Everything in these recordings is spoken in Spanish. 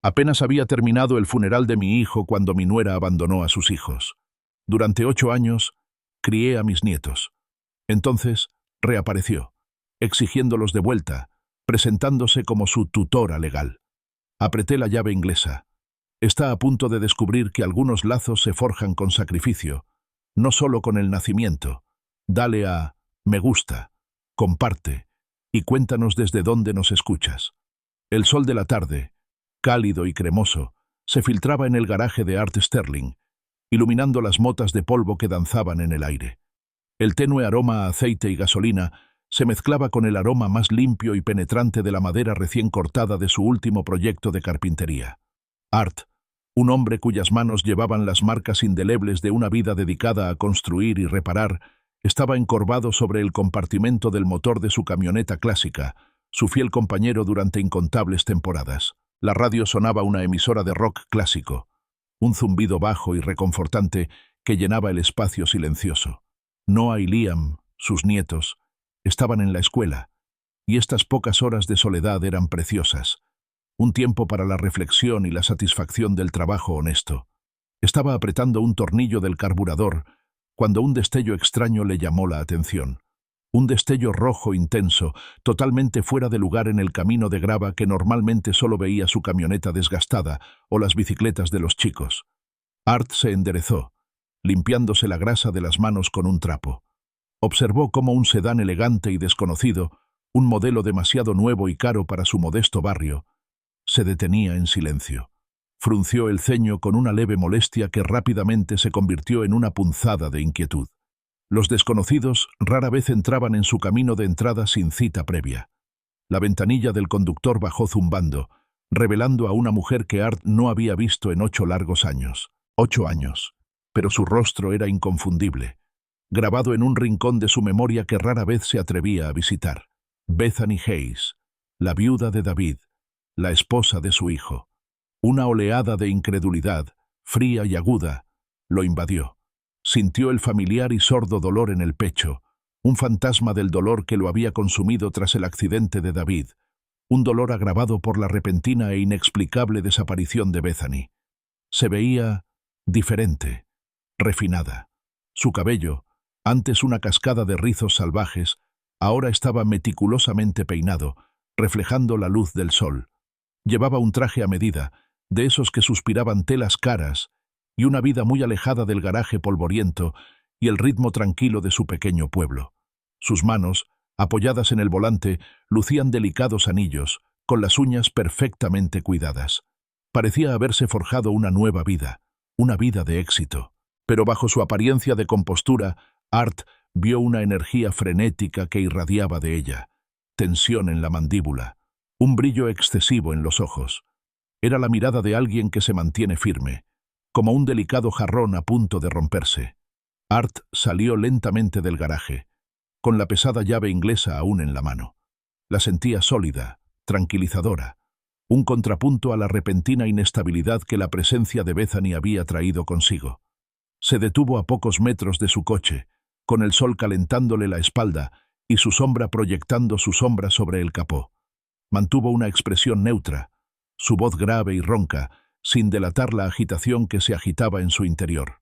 Apenas había terminado el funeral de mi hijo cuando mi nuera abandonó a sus hijos. Durante 8 años, crié a mis nietos. Entonces, reapareció, exigiéndolos de vuelta, presentándose como su tutora legal. Apreté la llave inglesa. Está a punto de descubrir que algunos lazos se forjan con sacrificio, no solo con el nacimiento. Dale a me gusta, comparte y cuéntanos desde dónde nos escuchas. El sol de la tarde, cálido y cremoso, se filtraba en el garaje de Art Sterling, iluminando las motas de polvo que danzaban en el aire. El tenue aroma a aceite y gasolina se mezclaba con el aroma más limpio y penetrante de la madera recién cortada de su último proyecto de carpintería. Art, un hombre cuyas manos llevaban las marcas indelebles de una vida dedicada a construir y reparar, estaba encorvado sobre el compartimento del motor de su camioneta clásica, su fiel compañero durante incontables temporadas. La radio sonaba una emisora de rock clásico, un zumbido bajo y reconfortante que llenaba el espacio silencioso. Noah y Liam, sus nietos, estaban en la escuela, y estas pocas horas de soledad eran preciosas, un tiempo para la reflexión y la satisfacción del trabajo honesto. Estaba apretando un tornillo del carburador cuando un destello extraño le llamó la atención. Un destello rojo intenso, totalmente fuera de lugar en el camino de grava que normalmente solo veía su camioneta desgastada o las bicicletas de los chicos. Art se enderezó, limpiándose la grasa de las manos con un trapo. Observó cómo un sedán elegante y desconocido, un modelo demasiado nuevo y caro para su modesto barrio, se detenía en silencio. Frunció el ceño con una leve molestia que rápidamente se convirtió en una punzada de inquietud. Los desconocidos rara vez entraban en su camino de entrada sin cita previa. La ventanilla del conductor bajó zumbando, revelando a una mujer que Art no había visto en 8 largos años. 8 años. Pero su rostro era inconfundible, grabado en un rincón de su memoria que rara vez se atrevía a visitar. Bethany Hayes, la viuda de David, la esposa de su hijo. Una oleada de incredulidad, fría y aguda, lo invadió. Sintió el familiar y sordo dolor en el pecho, un fantasma del dolor que lo había consumido tras el accidente de David, un dolor agravado por la repentina e inexplicable desaparición de Bethany. Se veía diferente, refinada. Su cabello, antes una cascada de rizos salvajes, ahora estaba meticulosamente peinado, reflejando la luz del sol. Llevaba un traje a medida, de esos que suspiraban telas caras, y una vida muy alejada del garaje polvoriento y el ritmo tranquilo de su pequeño pueblo. Sus manos, apoyadas en el volante, lucían delicados anillos, con las uñas perfectamente cuidadas. Parecía haberse forjado una nueva vida, una vida de éxito. Pero bajo su apariencia de compostura, Art vio una energía frenética que irradiaba de ella, tensión en la mandíbula, un brillo excesivo en los ojos. Era la mirada de alguien que se mantiene firme, como un delicado jarrón a punto de romperse. Art salió lentamente del garaje, con la pesada llave inglesa aún en la mano. La sentía sólida, tranquilizadora, un contrapunto a la repentina inestabilidad que la presencia de Bethany había traído consigo. Se detuvo a pocos metros de su coche, con el sol calentándole la espalda y su sombra proyectando su sombra sobre el capó. Mantuvo una expresión neutra, su voz grave y ronca, sin delatar la agitación que se agitaba en su interior.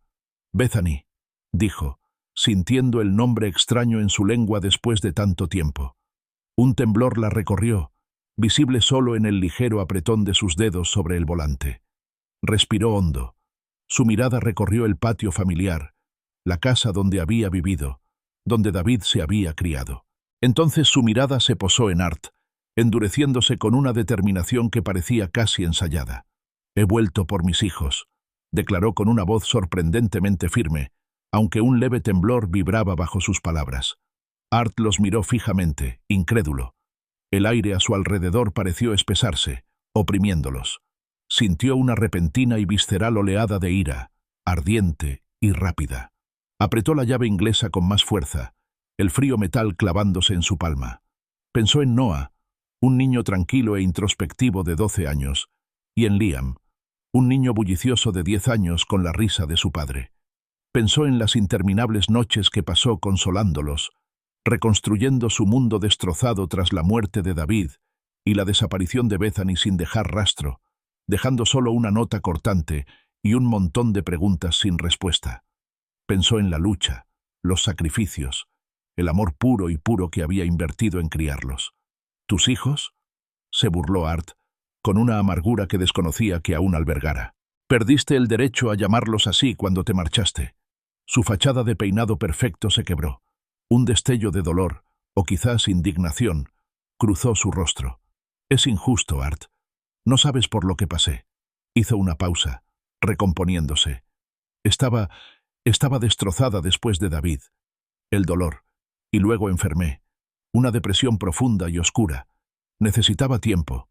«Bethany», dijo, sintiendo el nombre extraño en su lengua después de tanto tiempo. Un temblor la recorrió, visible solo en el ligero apretón de sus dedos sobre el volante. Respiró hondo. Su mirada recorrió el patio familiar, la casa donde había vivido, donde David se había criado. Entonces su mirada se posó en Art, endureciéndose con una determinación que parecía casi ensayada. «He vuelto por mis hijos», declaró con una voz sorprendentemente firme, aunque un leve temblor vibraba bajo sus palabras. Art los miró fijamente, incrédulo. El aire a su alrededor pareció espesarse, oprimiéndolos. Sintió una repentina y visceral oleada de ira, ardiente y rápida. Apretó la llave inglesa con más fuerza, el frío metal clavándose en su palma. Pensó en Noah, un niño tranquilo e introspectivo de 12 años, y en Liam, un niño bullicioso de 10 años con la risa de su padre. Pensó en las interminables noches que pasó consolándolos, reconstruyendo su mundo destrozado tras la muerte de David y la desaparición de Bethany sin dejar rastro, dejando solo una nota cortante y un montón de preguntas sin respuesta. Pensó en la lucha, los sacrificios, el amor puro y puro que había invertido en criarlos. ¿Tus hijos?, se burló Art, con una amargura que desconocía que aún albergara. Perdiste el derecho a llamarlos así cuando te marchaste. Su fachada de peinado perfecto se quebró. Un destello de dolor, o quizás indignación, cruzó su rostro. Es injusto, Art. No sabes por lo que pasé. Hizo una pausa, recomponiéndose. Estaba destrozada después de David. El dolor. Y luego enfermé. Una depresión profunda y oscura. Necesitaba tiempo.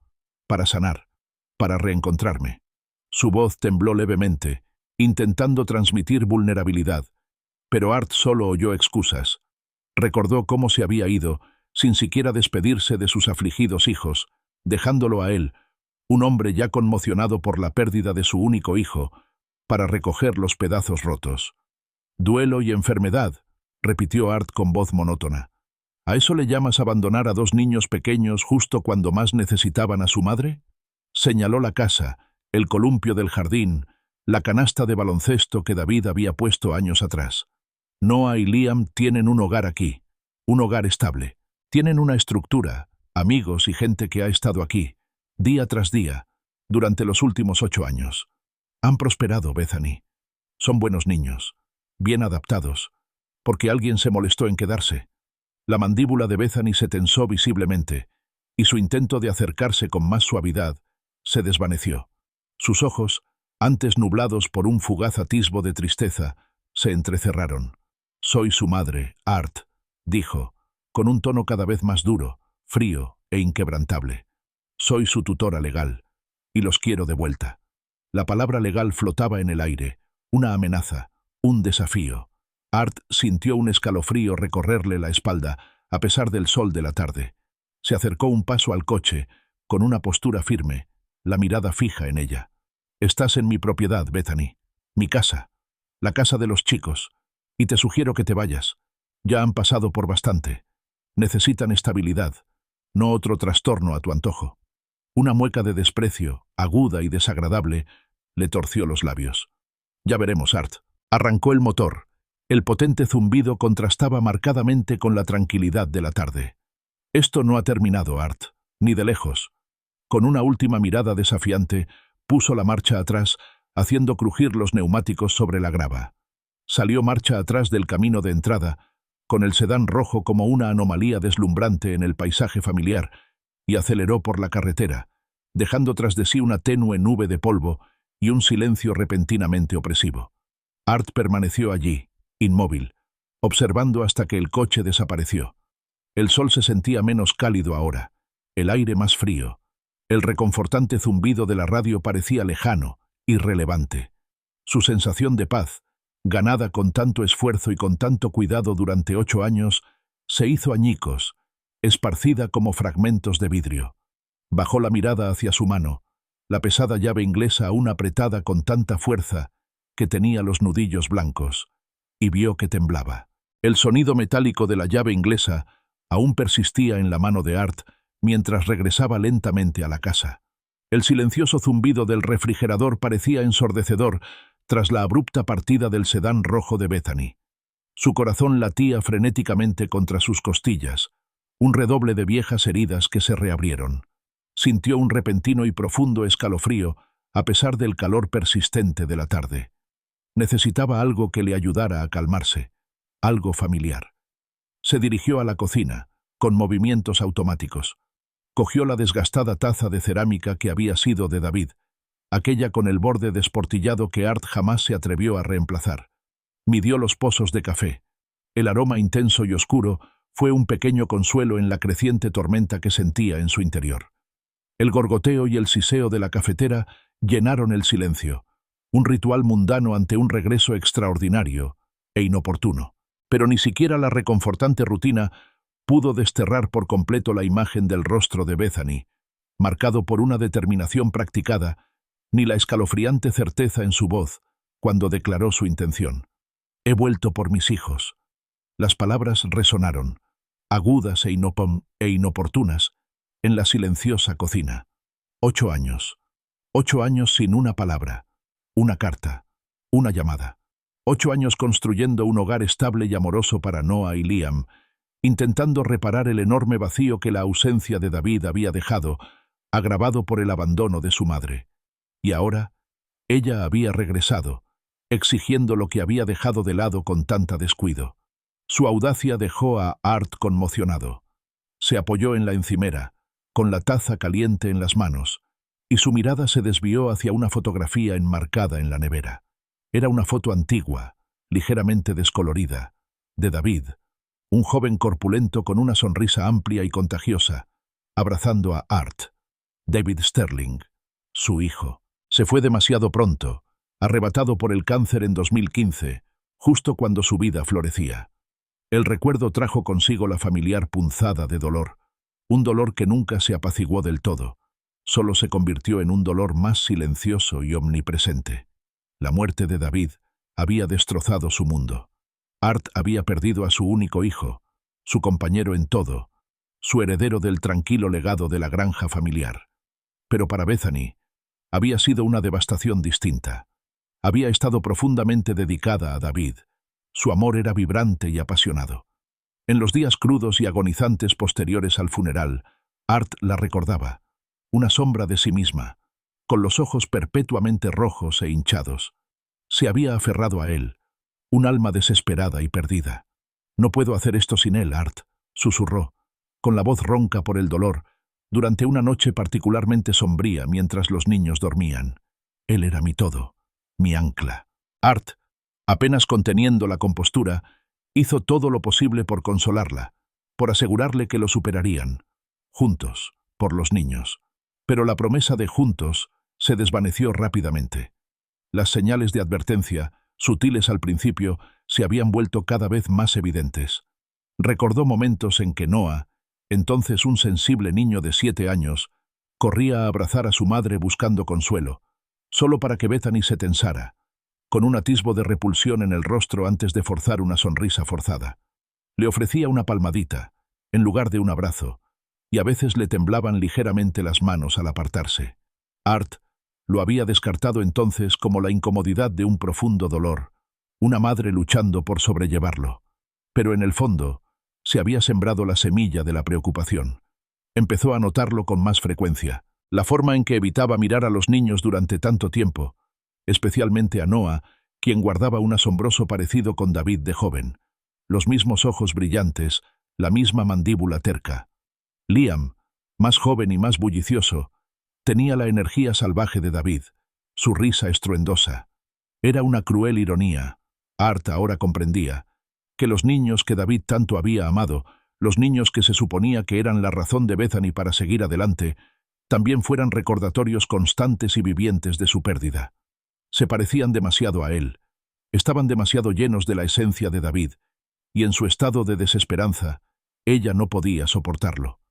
Para sanar. Para reencontrarme. Su voz tembló levemente, intentando transmitir vulnerabilidad. Pero Art solo oyó excusas. Recordó cómo se había ido, sin siquiera despedirse de sus afligidos hijos, dejándolo a él, un hombre ya conmocionado por la pérdida de su único hijo, para recoger los pedazos rotos. «Duelo y enfermedad», repitió Art con voz monótona. «¿A eso le llamas abandonar a dos niños pequeños justo cuando más necesitaban a su madre?» Señaló la casa, el columpio del jardín, la canasta de baloncesto que David había puesto años atrás. Noah y Liam tienen un hogar aquí, un hogar estable. Tienen una estructura, amigos y gente que ha estado aquí, día tras día, durante los últimos 8 años. Han prosperado, Bethany. Son buenos niños, bien adaptados, porque alguien se molestó en quedarse. La mandíbula de Bethany se tensó visiblemente, y su intento de acercarse con más suavidad se desvaneció. Sus ojos, antes nublados por un fugaz atisbo de tristeza, se entrecerraron. «Soy su madre, Art», dijo, con un tono cada vez más duro, frío e inquebrantable. «Soy su tutora legal, y los quiero de vuelta». La palabra legal flotaba en el aire, una amenaza, un desafío. Art sintió un escalofrío recorrerle la espalda, a pesar del sol de la tarde. Se acercó un paso al coche, con una postura firme, la mirada fija en ella. «Estás en mi propiedad, Bethany, mi casa, la casa de los chicos, y te sugiero que te vayas. Ya han pasado por bastante. Necesitan estabilidad, no otro trastorno a tu antojo». Una mueca de desprecio, aguda y desagradable, le torció los labios. «Ya veremos, Art». Arrancó el motor. El potente zumbido contrastaba marcadamente con la tranquilidad de la tarde. «Esto no ha terminado, Art, ni de lejos». Con una última mirada desafiante, puso la marcha atrás, haciendo crujir los neumáticos sobre la grava. Salió marcha atrás del camino de entrada, con el sedán rojo como una anomalía deslumbrante en el paisaje familiar, y aceleró por la carretera, dejando tras de sí una tenue nube de polvo y un silencio repentinamente opresivo. Art permaneció allí, inmóvil, observando hasta que el coche desapareció. El sol se sentía menos cálido ahora, el aire más frío. El reconfortante zumbido de la radio parecía lejano, irrelevante. Su sensación de paz, ganada con tanto esfuerzo y con tanto cuidado durante 8 años, se hizo añicos, esparcida como fragmentos de vidrio. Bajó la mirada hacia su mano, la pesada llave inglesa aún apretada con tanta fuerza que tenía los nudillos blancos, y vio que temblaba. El sonido metálico de la llave inglesa aún persistía en la mano de Art mientras regresaba lentamente a la casa. El silencioso zumbido del refrigerador parecía ensordecedor tras la abrupta partida del sedán rojo de Bethany. Su corazón latía frenéticamente contra sus costillas, un redoble de viejas heridas que se reabrieron. Sintió un repentino y profundo escalofrío a pesar del calor persistente de la tarde. Necesitaba algo que le ayudara a calmarse, algo familiar. Se dirigió a la cocina, con movimientos automáticos. Cogió la desgastada taza de cerámica que había sido de David, aquella con el borde desportillado que Art jamás se atrevió a reemplazar. Midió los pozos de café. El aroma intenso y oscuro fue un pequeño consuelo en la creciente tormenta que sentía en su interior. El gorgoteo y el siseo de la cafetera llenaron el silencio, un ritual mundano ante un regreso extraordinario e inoportuno. Pero ni siquiera la reconfortante rutina pudo desterrar por completo la imagen del rostro de Bethany, marcado por una determinación practicada, ni la escalofriante certeza en su voz cuando declaró su intención. «He vuelto por mis hijos». Las palabras resonaron, agudas e inoportunas, en la silenciosa cocina. 8 años. 8 años sin una palabra, una carta, una llamada. 8 años construyendo un hogar estable y amoroso para Noah y Liam, intentando reparar el enorme vacío que la ausencia de David había dejado, agravado por el abandono de su madre. Y ahora, ella había regresado, exigiendo lo que había dejado de lado con tanta descuido. Su audacia dejó a Art conmocionado. Se apoyó en la encimera, con la taza caliente en las manos, y su mirada se desvió hacia una fotografía enmarcada en la nevera. Era una foto antigua, ligeramente descolorida, de David, un joven corpulento con una sonrisa amplia y contagiosa, abrazando a Art. David Sterling, su hijo, se fue demasiado pronto, arrebatado por el cáncer en 2015, justo cuando su vida florecía. El recuerdo trajo consigo la familiar punzada de dolor, un dolor que nunca se apaciguó del todo, solo se convirtió en un dolor más silencioso y omnipresente. La muerte de David había destrozado su mundo. Art había perdido a su único hijo, su compañero en todo, su heredero del tranquilo legado de la granja familiar. Pero para Bethany había sido una devastación distinta. Había estado profundamente dedicada a David. Su amor era vibrante y apasionado. En los días crudos y agonizantes posteriores al funeral, Art la recordaba, una sombra de sí misma, con los ojos perpetuamente rojos e hinchados. Se había aferrado a él, un alma desesperada y perdida. «No puedo hacer esto sin él, Art», susurró, con la voz ronca por el dolor, durante una noche particularmente sombría mientras los niños dormían. Él era mi todo, mi ancla. Art, apenas conteniendo la compostura, hizo todo lo posible por consolarla, por asegurarle que lo superarían, juntos, por los niños. Pero la promesa de juntos se desvaneció rápidamente. Las señales de advertencia, sutiles al principio, se habían vuelto cada vez más evidentes. Recordó momentos en que Noah, entonces un sensible niño de 7 años, corría a abrazar a su madre buscando consuelo, solo para que Bethany se tensara, con un atisbo de repulsión en el rostro antes de forzar una sonrisa forzada. Le ofrecía una palmadita, en lugar de un abrazo, y a veces le temblaban ligeramente las manos al apartarse. Art lo había descartado entonces como la incomodidad de un profundo dolor, una madre luchando por sobrellevarlo. Pero en el fondo, se había sembrado la semilla de la preocupación. Empezó a notarlo con más frecuencia, la forma en que evitaba mirar a los niños durante tanto tiempo, especialmente a Noah, quien guardaba un asombroso parecido con David de joven, los mismos ojos brillantes, la misma mandíbula terca. Liam, más joven y más bullicioso, tenía la energía salvaje de David, su risa estruendosa. Era una cruel ironía. Art ahora comprendía que los niños que David tanto había amado, los niños que se suponía que eran la razón de Bethany para seguir adelante, también fueran recordatorios constantes y vivientes de su pérdida. Se parecían demasiado a él, estaban demasiado llenos de la esencia de David, y en su estado de desesperanza, ella no podía soportarlo.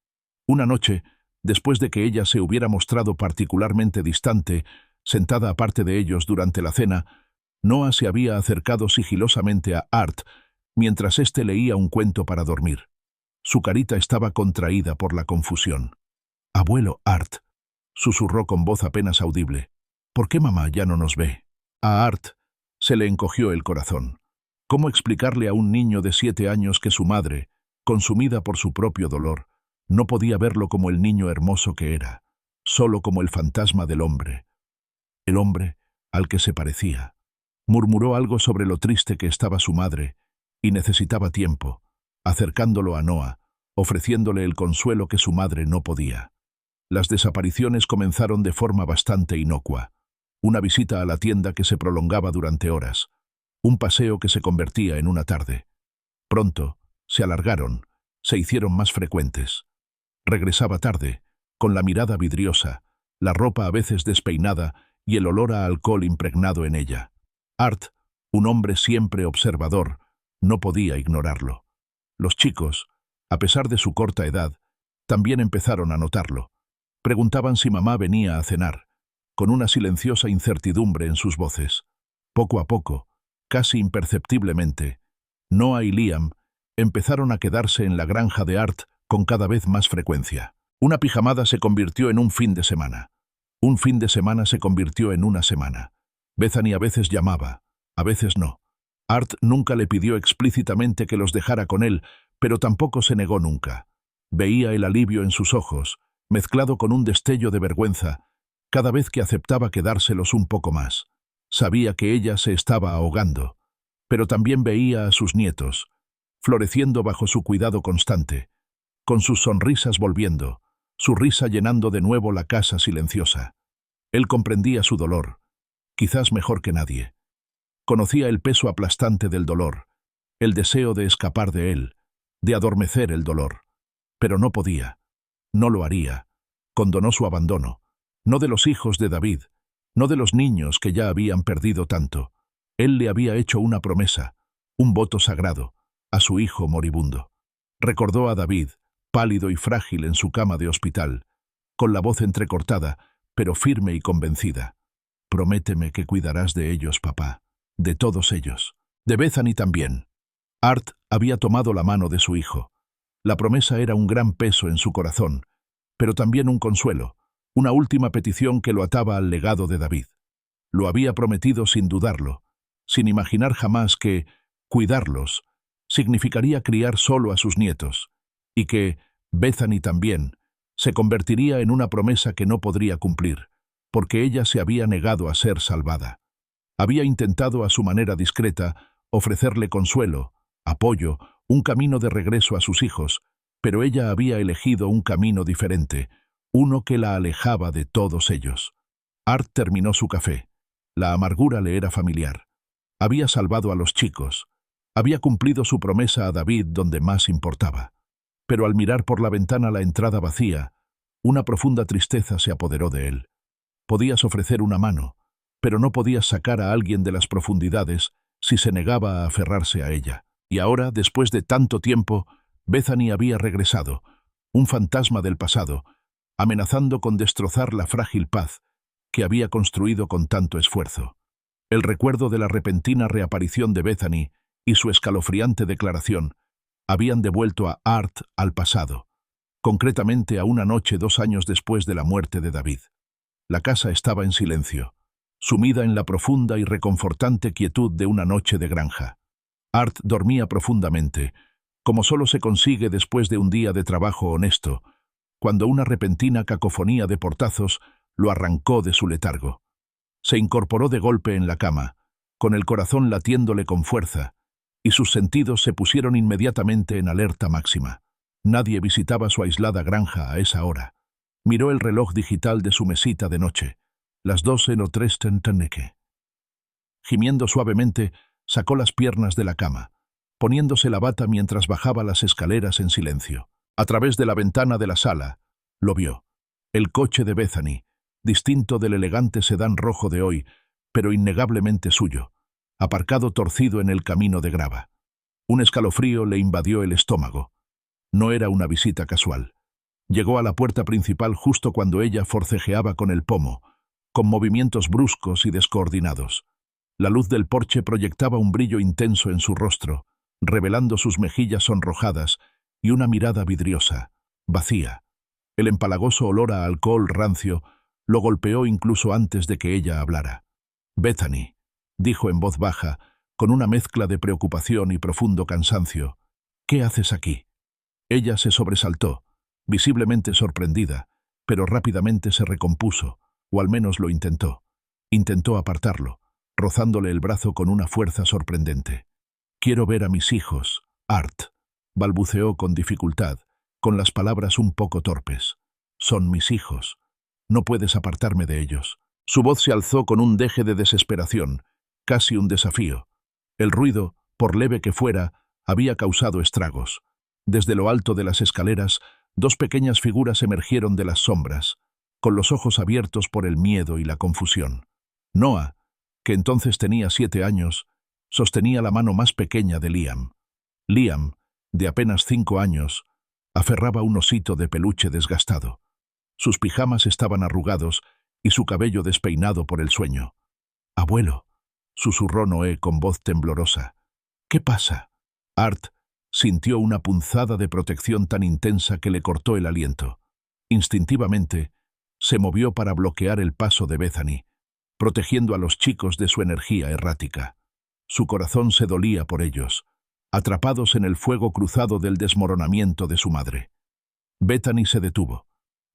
Una noche, después de que ella se hubiera mostrado particularmente distante, sentada aparte de ellos durante la cena, Noah se había acercado sigilosamente a Art mientras éste leía un cuento para dormir. Su carita estaba contraída por la confusión. «Abuelo Art», susurró con voz apenas audible, «¿por qué mamá ya no nos ve?» A Art se le encogió el corazón. ¿Cómo explicarle a un niño de 7 años que su madre, consumida por su propio dolor, no podía verlo como el niño hermoso que era, solo como el fantasma del hombre? El hombre al que se parecía. Murmuró algo sobre lo triste que estaba su madre, y necesitaba tiempo, acercándolo a Noah, ofreciéndole el consuelo que su madre no podía. Las desapariciones comenzaron de forma bastante inocua. Una visita a la tienda que se prolongaba durante horas, un paseo que se convertía en una tarde. Pronto, se alargaron, se hicieron más frecuentes. Regresaba tarde, con la mirada vidriosa, la ropa a veces despeinada y el olor a alcohol impregnado en ella. Art, un hombre siempre observador, no podía ignorarlo. Los chicos, a pesar de su corta edad, también empezaron a notarlo. Preguntaban si mamá venía a cenar, con una silenciosa incertidumbre en sus voces. Poco a poco, casi imperceptiblemente, Noah y Liam empezaron a quedarse en la granja de Art con cada vez más frecuencia. Una pijamada se convirtió en un fin de semana. Un fin de semana se convirtió en una semana. Bethany a veces llamaba, a veces no. Art nunca le pidió explícitamente que los dejara con él, pero tampoco se negó nunca. Veía el alivio en sus ojos, mezclado con un destello de vergüenza, cada vez que aceptaba quedárselos un poco más. Sabía que ella se estaba ahogando, pero también veía a sus nietos, floreciendo bajo su cuidado constante, con sus sonrisas volviendo, su risa llenando de nuevo la casa silenciosa. Él comprendía su dolor, quizás mejor que nadie. Conocía el peso aplastante del dolor, el deseo de escapar de él, de adormecer el dolor. Pero no podía, no lo haría. Condonó su abandono, no de los hijos de David, no de los niños que ya habían perdido tanto. Él le había hecho una promesa, un voto sagrado, a su hijo moribundo. Recordó a David, pálido y frágil en su cama de hospital, con la voz entrecortada, pero firme y convencida. Prométeme que cuidarás de ellos, papá, de todos ellos, de Bethany también. Art había tomado la mano de su hijo. La promesa era un gran peso en su corazón, pero también un consuelo, una última petición que lo ataba al legado de David. Lo había prometido sin dudarlo, sin imaginar jamás que cuidarlos significaría criar solo a sus nietos, y que Bethany también se convertiría en una promesa que no podría cumplir, porque ella se había negado a ser salvada. Había intentado a su manera discreta ofrecerle consuelo, apoyo, un camino de regreso a sus hijos, pero ella había elegido un camino diferente, uno que la alejaba de todos ellos. Art terminó su café. La amargura le era familiar. Había salvado a los chicos. Había cumplido su promesa a David donde más importaba. Pero al mirar por la ventana la entrada vacía, una profunda tristeza se apoderó de él. Podías ofrecer una mano, pero no podías sacar a alguien de las profundidades si se negaba a aferrarse a ella. Y ahora, después de tanto tiempo, Bethany había regresado, un fantasma del pasado, amenazando con destrozar la frágil paz que había construido con tanto esfuerzo. El recuerdo de la repentina reaparición de Bethany y su escalofriante declaración habían devuelto a Art al pasado, concretamente a una noche 2 años después de la muerte de David. La casa estaba en silencio, sumida en la profunda y reconfortante quietud de una noche de granja. Art dormía profundamente, como solo se consigue después de un día de trabajo honesto, cuando una repentina cacofonía de portazos lo arrancó de su letargo. Se incorporó de golpe en la cama, con el corazón latiéndole con fuerza, y sus sentidos se pusieron inmediatamente en alerta máxima. Nadie visitaba su aislada granja a esa hora. Miró el reloj digital de su mesita de noche, las 12:03. Gimiendo suavemente, sacó las piernas de la cama, poniéndose la bata mientras bajaba las escaleras en silencio. A través de la ventana de la sala, lo vio. El coche de Bethany, distinto del elegante sedán rojo de hoy, pero innegablemente suyo, aparcado torcido en el camino de grava. Un escalofrío le invadió el estómago. No era una visita casual. Llegó a la puerta principal justo cuando ella forcejeaba con el pomo, con movimientos bruscos y descoordinados. La luz del porche proyectaba un brillo intenso en su rostro, revelando sus mejillas sonrojadas y una mirada vidriosa, vacía. El empalagoso olor a alcohol rancio lo golpeó incluso antes de que ella hablara. «Bethany», dijo en voz baja, con una mezcla de preocupación y profundo cansancio, «¿qué haces aquí?» Ella se sobresaltó, visiblemente sorprendida, pero rápidamente se recompuso, o al menos lo intentó. Intentó apartarlo, rozándole el brazo con una fuerza sorprendente. «Quiero ver a mis hijos, Art», balbuceó con dificultad, con las palabras un poco torpes. «Son mis hijos. No puedes apartarme de ellos». Su voz se alzó con un deje de desesperación, casi un desafío. El ruido, por leve que fuera, había causado estragos. Desde lo alto de las escaleras, 2 pequeñas figuras emergieron de las sombras, con los ojos abiertos por el miedo y la confusión. Noah, que entonces tenía 7 años, sostenía la mano más pequeña de Liam. Liam, de apenas 5 años, aferraba un osito de peluche desgastado. Sus pijamas estaban arrugados y su cabello despeinado por el sueño. «Abuelo», susurró Noé con voz temblorosa. «¿Qué pasa?» Art sintió una punzada de protección tan intensa que le cortó el aliento. Instintivamente, se movió para bloquear el paso de Bethany, protegiendo a los chicos de su energía errática. Su corazón se dolía por ellos, atrapados en el fuego cruzado del desmoronamiento de su madre. Bethany se detuvo.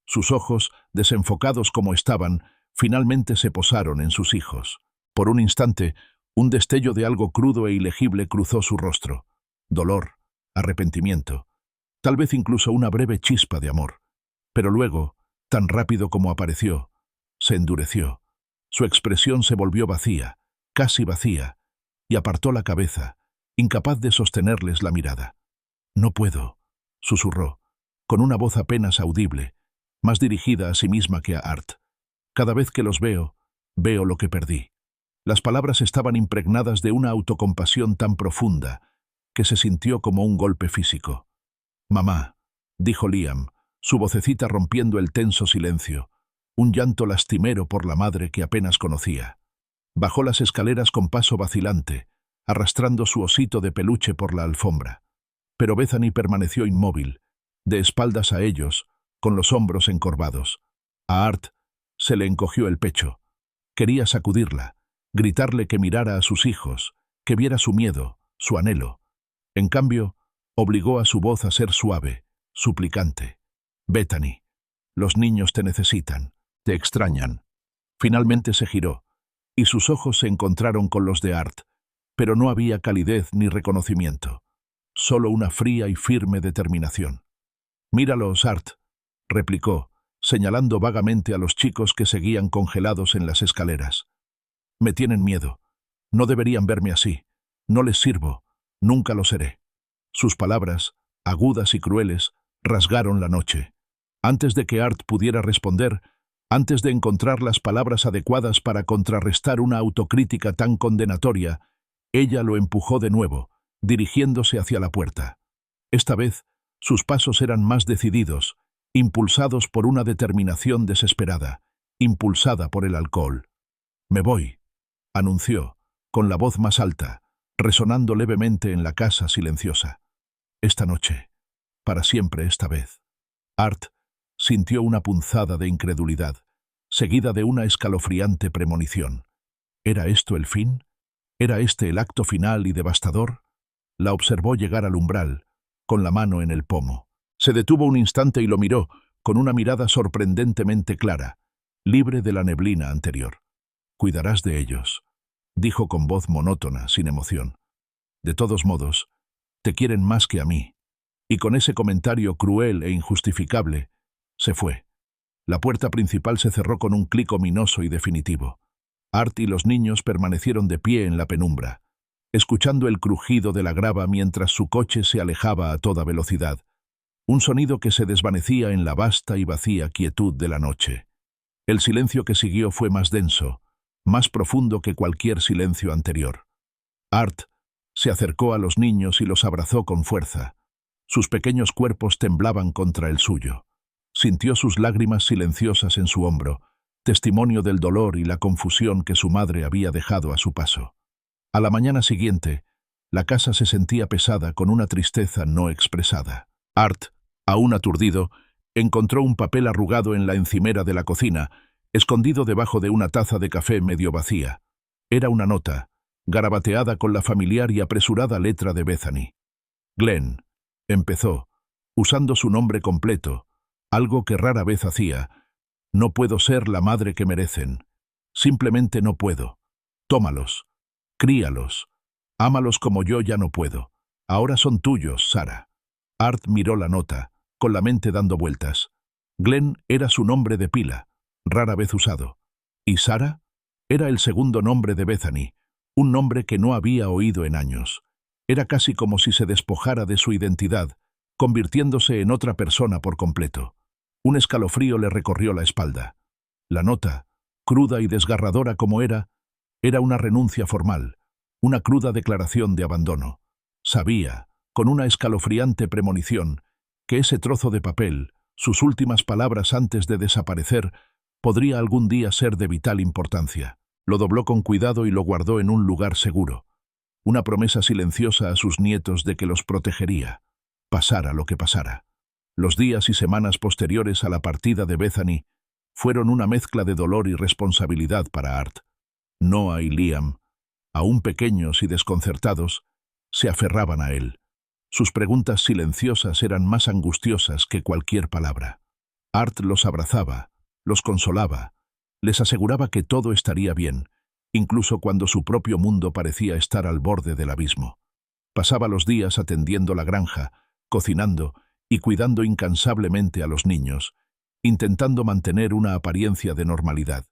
Sus ojos, desenfocados como estaban, finalmente se posaron en sus hijos. Por un instante, un destello de algo crudo e ilegible cruzó su rostro. Dolor, arrepentimiento, tal vez incluso una breve chispa de amor. Pero luego, tan rápido como apareció, se endureció. Su expresión se volvió vacía, casi vacía, y apartó la cabeza, incapaz de sostenerles la mirada. «No puedo», susurró, con una voz apenas audible, más dirigida a sí misma que a Art. «Cada vez que los veo, veo lo que perdí». Las palabras estaban impregnadas de una autocompasión tan profunda que se sintió como un golpe físico. «Mamá», dijo Liam, su vocecita rompiendo el tenso silencio, un llanto lastimero por la madre que apenas conocía. Bajó las escaleras con paso vacilante, arrastrando su osito de peluche por la alfombra. Pero Bethany permaneció inmóvil, de espaldas a ellos, con los hombros encorvados. A Art se le encogió el pecho. Quería sacudirla, gritarle que mirara a sus hijos, que viera su miedo, su anhelo. En cambio, obligó a su voz a ser suave, suplicante. «Bethany, los niños te necesitan, te extrañan». Finalmente se giró, y sus ojos se encontraron con los de Art, pero no había calidez ni reconocimiento, solo una fría y firme determinación. «Míralos, Art», replicó, señalando vagamente a los chicos que seguían congelados en las escaleras. «Me tienen miedo. No deberían verme así. No les sirvo. Nunca lo seré». Sus palabras, agudas y crueles, rasgaron la noche. Antes de que Art pudiera responder, antes de encontrar las palabras adecuadas para contrarrestar una autocrítica tan condenatoria, ella lo empujó de nuevo, dirigiéndose hacia la puerta. Esta vez, sus pasos eran más decididos, impulsados por una determinación desesperada, impulsada por el alcohol. «Me voy», anunció, con la voz más alta, resonando levemente en la casa silenciosa. «Esta noche, para siempre esta vez». Art sintió una punzada de incredulidad, seguida de una escalofriante premonición. ¿Era esto el fin? ¿Era este el acto final y devastador? La observó llegar al umbral, con la mano en el pomo. Se detuvo un instante y lo miró, con una mirada sorprendentemente clara, libre de la neblina anterior. «Cuidarás de ellos», dijo con voz monótona, sin emoción. «De todos modos, te quieren más que a mí». Y con ese comentario cruel e injustificable, se fue. La puerta principal se cerró con un clic ominoso y definitivo. Art y los niños permanecieron de pie en la penumbra, escuchando el crujido de la grava mientras su coche se alejaba a toda velocidad, un sonido que se desvanecía en la vasta y vacía quietud de la noche. El silencio que siguió fue más denso, más profundo que cualquier silencio anterior. Art se acercó a los niños y los abrazó con fuerza. Sus pequeños cuerpos temblaban contra el suyo. Sintió sus lágrimas silenciosas en su hombro, testimonio del dolor y la confusión que su madre había dejado a su paso. A la mañana siguiente, la casa se sentía pesada con una tristeza no expresada. Art, aún aturdido, encontró un papel arrugado en la encimera de la cocina, escondido debajo de una taza de café medio vacía. Era una nota, garabateada con la familiar y apresurada letra de Bethany. «Glenn», empezó, usando su nombre completo, algo que rara vez hacía. «No puedo ser la madre que merecen. Simplemente no puedo. Tómalos. Críalos. Ámalos como yo ya no puedo. Ahora son tuyos, Sarah». Art miró la nota, con la mente dando vueltas. Glenn era su nombre de pila, rara vez usado. ¿Y Sarah? Era el segundo nombre de Bethany, un nombre que no había oído en años. Era casi como si se despojara de su identidad, convirtiéndose en otra persona por completo. Un escalofrío le recorrió la espalda. La nota, cruda y desgarradora como era una renuncia formal, una cruda declaración de abandono. Sabía, con una escalofriante premonición, que ese trozo de papel, sus últimas palabras antes de desaparecer, podría algún día ser de vital importancia. Lo dobló con cuidado y lo guardó en un lugar seguro. Una promesa silenciosa a sus nietos de que los protegería, pasara lo que pasara. Los días y semanas posteriores a la partida de Bethany fueron una mezcla de dolor y responsabilidad para Art. Noah y Liam, aún pequeños y desconcertados, se aferraban a él. Sus preguntas silenciosas eran más angustiosas que cualquier palabra. Art los abrazaba, los consolaba, les aseguraba que todo estaría bien, incluso cuando su propio mundo parecía estar al borde del abismo. Pasaba los días atendiendo la granja, cocinando y cuidando incansablemente a los niños, intentando mantener una apariencia de normalidad.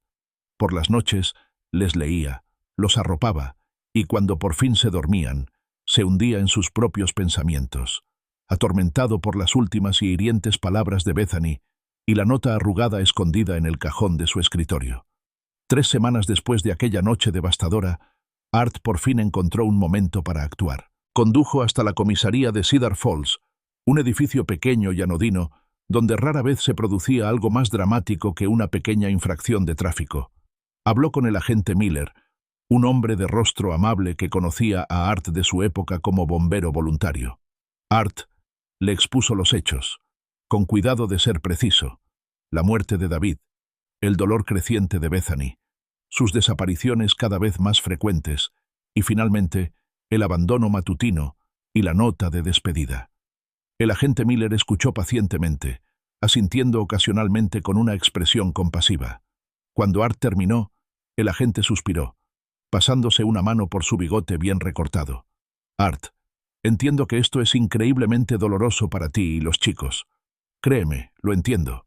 Por las noches les leía, los arropaba, y cuando por fin se dormían, se hundía en sus propios pensamientos, atormentado por las últimas y hirientes palabras de Bethany y la nota arrugada escondida en el cajón de su escritorio. 3 semanas después de aquella noche devastadora, Art por fin encontró un momento para actuar. Condujo hasta la comisaría de Cedar Falls, un edificio pequeño y anodino, donde rara vez se producía algo más dramático que una pequeña infracción de tráfico. Habló con el agente Miller, un hombre de rostro amable que conocía a Art de su época como bombero voluntario. Art le expuso los hechos, con cuidado de ser preciso: la muerte de David, el dolor creciente de Bethany, sus desapariciones cada vez más frecuentes y, finalmente, el abandono matutino y la nota de despedida. El agente Miller escuchó pacientemente, asintiendo ocasionalmente con una expresión compasiva. Cuando Art terminó, el agente suspiró, pasándose una mano por su bigote bien recortado. Art, entiendo que esto es increíblemente doloroso para ti y los chicos. Créeme, lo entiendo.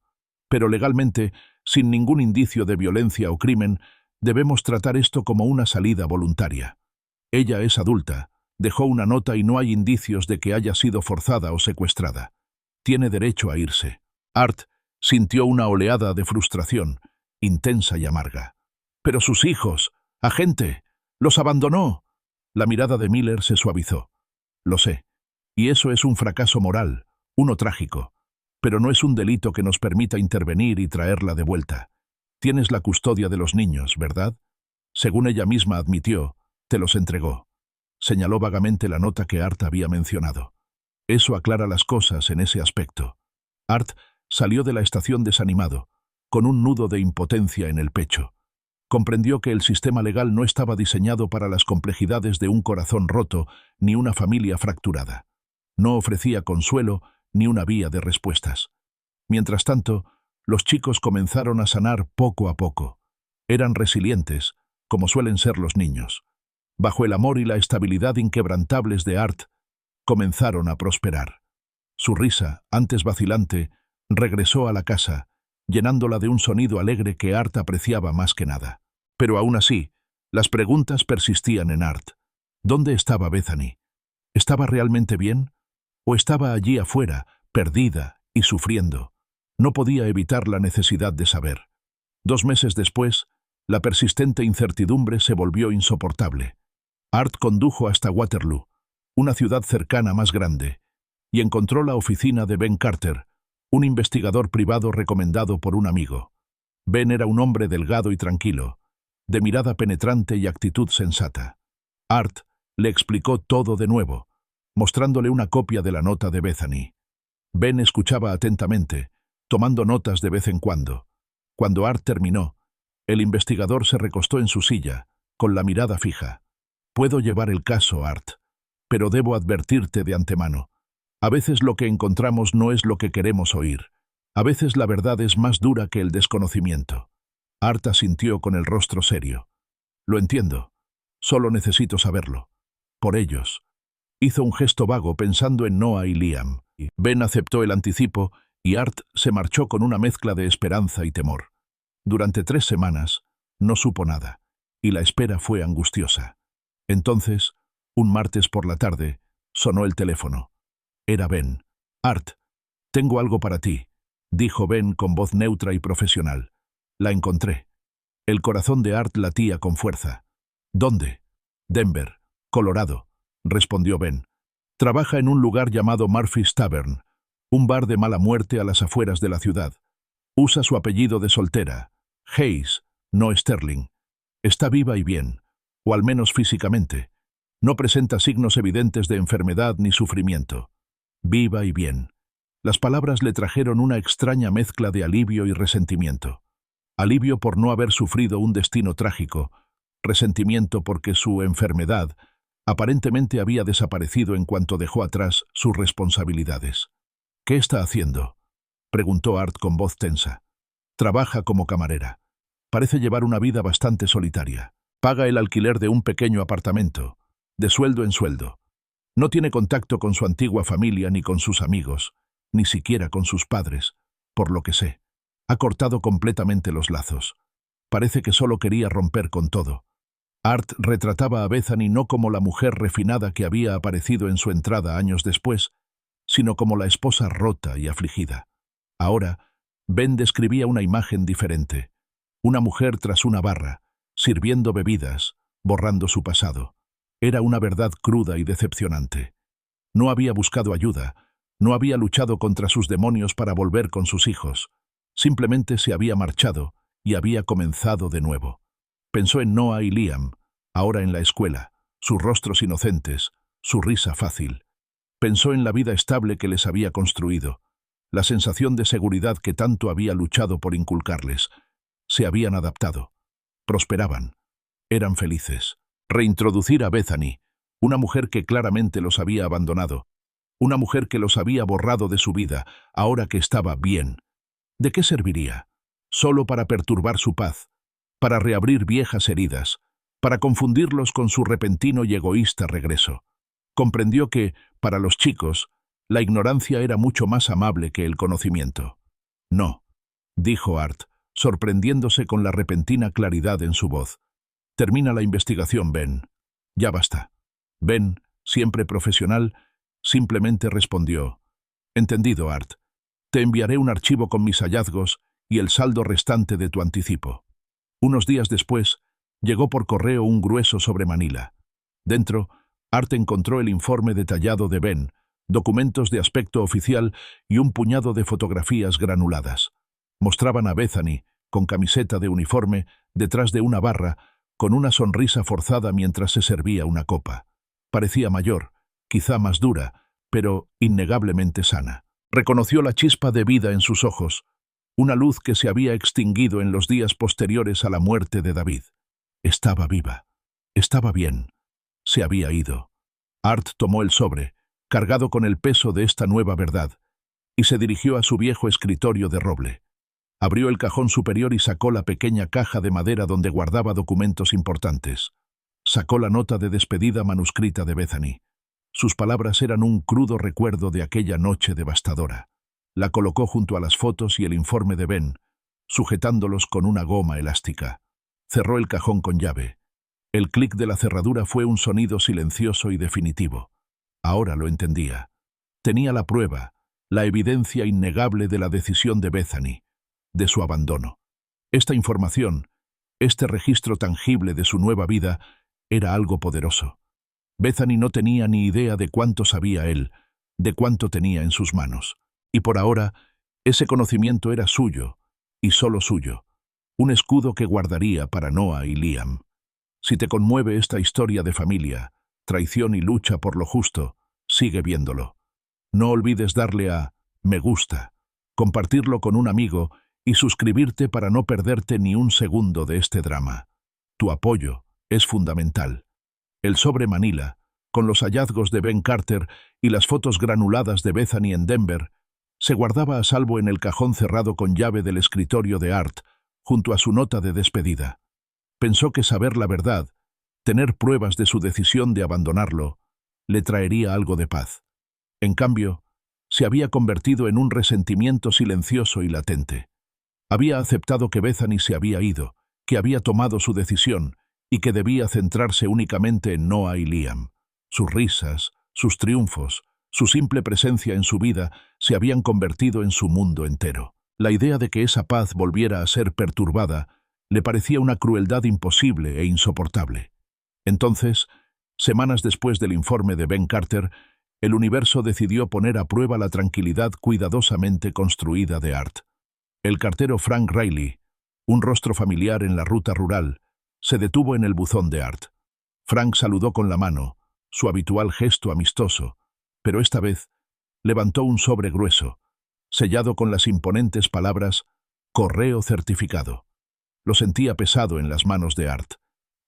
Pero legalmente, sin ningún indicio de violencia o crimen, debemos tratar esto como una salida voluntaria. Ella es adulta, dejó una nota y no hay indicios de que haya sido forzada o secuestrada. Tiene derecho a irse. Art sintió una oleada de frustración, intensa y amarga. Pero sus hijos, agente, los abandonó. La mirada de Miller se suavizó. Lo sé, y eso es un fracaso moral, uno trágico, pero no es un delito que nos permita intervenir y traerla de vuelta. Tienes la custodia de los niños, ¿verdad? Según ella misma admitió, te los entregó. Señaló vagamente la nota que Art había mencionado. Eso aclara las cosas en ese aspecto. Art salió de la estación desanimado, con un nudo de impotencia en el pecho. Comprendió que el sistema legal no estaba diseñado para las complejidades de un corazón roto ni una familia fracturada. No ofrecía consuelo ni una vía de respuestas. Mientras tanto, los chicos comenzaron a sanar poco a poco. Eran resilientes, como suelen ser los niños. Bajo el amor y la estabilidad inquebrantables de Art, comenzaron a prosperar. Su risa, antes vacilante, regresó a la casa, llenándola de un sonido alegre que Art apreciaba más que nada. Pero aún así, las preguntas persistían en Art. ¿Dónde estaba Bethany? ¿Estaba realmente bien? ¿O estaba allí afuera, perdida y sufriendo? No podía evitar la necesidad de saber. 2 meses después, la persistente incertidumbre se volvió insoportable. Art condujo hasta Waterloo, una ciudad cercana más grande, y encontró la oficina de Ben Carter, un investigador privado recomendado por un amigo. Ben era un hombre delgado y tranquilo, de mirada penetrante y actitud sensata. Art le explicó todo de nuevo, mostrándole una copia de la nota de Bethany. Ben escuchaba atentamente, tomando notas de vez en cuando. Cuando Art terminó, el investigador se recostó en su silla, con la mirada fija. «Puedo llevar el caso, Art, pero debo advertirte de antemano. A veces lo que encontramos no es lo que queremos oír. A veces la verdad es más dura que el desconocimiento». Art asintió con el rostro serio. «Lo entiendo. Solo necesito saberlo. Por ellos». Hizo un gesto vago pensando en Noah y Liam. Ben aceptó el anticipo y Art se marchó con una mezcla de esperanza y temor. Durante 3 semanas no supo nada, y la espera fue angustiosa. Entonces, un martes por la tarde, sonó el teléfono. Era Ben. «Art, tengo algo para ti», dijo Ben con voz neutra y profesional. «La encontré». El corazón de Art latía con fuerza. «¿Dónde?» «Denver, Colorado», respondió Ben. «Trabaja en un lugar llamado Murphy's Tavern, un bar de mala muerte a las afueras de la ciudad. Usa su apellido de soltera, Hayes, no Sterling. Está viva y bien, o al menos físicamente. No presenta signos evidentes de enfermedad ni sufrimiento. Viva y bien». Las palabras le trajeron una extraña mezcla de alivio y resentimiento. alivio por no haber sufrido un destino trágico, resentimiento porque su enfermedad aparentemente había desaparecido en cuanto dejó atrás sus responsabilidades. «¿Qué está haciendo?», preguntó Art con voz tensa. «Trabaja como camarera. Parece llevar una vida bastante solitaria. Paga el alquiler de un pequeño apartamento, de sueldo en sueldo. No tiene contacto con su antigua familia ni con sus amigos, ni siquiera con sus padres, por lo que sé. Ha cortado completamente los lazos. Parece que solo quería romper con todo». Art retrataba a Bethany no como la mujer refinada que había aparecido en su entrada años después, sino como la esposa rota y afligida. Ahora, Ben describía una imagen diferente. Una mujer tras una barra, sirviendo bebidas, borrando su pasado. Era una verdad cruda y decepcionante. No había buscado ayuda, no había luchado contra sus demonios para volver con sus hijos. Simplemente se había marchado y había comenzado de nuevo. Pensó en Noah y Liam, ahora en la escuela, sus rostros inocentes, su risa fácil. Pensó en la vida estable que les había construido, la sensación de seguridad que tanto había luchado por inculcarles. Se habían adaptado, prosperaban, eran felices. Reintroducir a Bethany, una mujer que claramente los había abandonado, una mujer que los había borrado de su vida, ahora que estaba bien. ¿De qué serviría? Solo para perturbar su paz, para reabrir viejas heridas, para confundirlos con su repentino y egoísta regreso. Comprendió que, para los chicos, la ignorancia era mucho más amable que el conocimiento. «No», dijo Art, sorprendiéndose con la repentina claridad en su voz. «Termina la investigación, Ben. Ya basta». Ben, siempre profesional, simplemente respondió: «Entendido, Art. Te enviaré un archivo con mis hallazgos y el saldo restante de tu anticipo». Unos días después, llegó por correo un grueso sobre Manila. Dentro, Art encontró el informe detallado de Ben, documentos de aspecto oficial y un puñado de fotografías granuladas. Mostraban a Bethany, con camiseta de uniforme, detrás de una barra, con una sonrisa forzada mientras se servía una copa. Parecía mayor, quizá más dura, pero innegablemente sana. Reconoció la chispa de vida en sus ojos, una luz que se había extinguido en los días posteriores a la muerte de David. Estaba viva. Estaba bien. Se había ido. Art tomó el sobre, cargado con el peso de esta nueva verdad, y se dirigió a su viejo escritorio de roble. Abrió el cajón superior y sacó la pequeña caja de madera donde guardaba documentos importantes. Sacó la nota de despedida manuscrita de Bethany. Sus palabras eran un crudo recuerdo de aquella noche devastadora. La colocó junto a las fotos y el informe de Ben, sujetándolos con una goma elástica. Cerró el cajón con llave. El clic de la cerradura fue un sonido silencioso y definitivo. Ahora lo entendía. Tenía la prueba, la evidencia innegable de la decisión de Bethany, de su abandono. Esta información, este registro tangible de su nueva vida, era algo poderoso. Bethany no tenía ni idea de cuánto sabía él, de cuánto tenía en sus manos. Y por ahora, ese conocimiento era suyo, y solo suyo, un escudo que guardaría para Noah y Liam. Si te conmueve esta historia de familia, traición y lucha por lo justo, sigue viéndolo. No olvides darle a «me gusta», compartirlo con un amigo y suscribirte para no perderte ni un segundo de este drama. Tu apoyo es fundamental. El sobre Manila, con los hallazgos de Ben Carter y las fotos granuladas de Bethany en Denver, se guardaba a salvo en el cajón cerrado con llave del escritorio de Art, junto a su nota de despedida. Pensó que saber la verdad, tener pruebas de su decisión de abandonarlo, le traería algo de paz. En cambio, se había convertido en un resentimiento silencioso y latente. Había aceptado que Bethany se había ido, que había tomado su decisión y que debía centrarse únicamente en Noah y Liam. Sus risas, sus triunfos, su simple presencia en su vida se habían convertido en su mundo entero. La idea de que esa paz volviera a ser perturbada le parecía una crueldad imposible e insoportable. Entonces, semanas después del informe de Ben Carter, el universo decidió poner a prueba la tranquilidad cuidadosamente construida de Art. El cartero Frank Riley, un rostro familiar en la ruta rural, se detuvo en el buzón de Art. Frank saludó con la mano, su habitual gesto amistoso, pero esta vez levantó un sobre grueso, sellado con las imponentes palabras «Correo certificado». Lo sentía pesado en las manos de Art.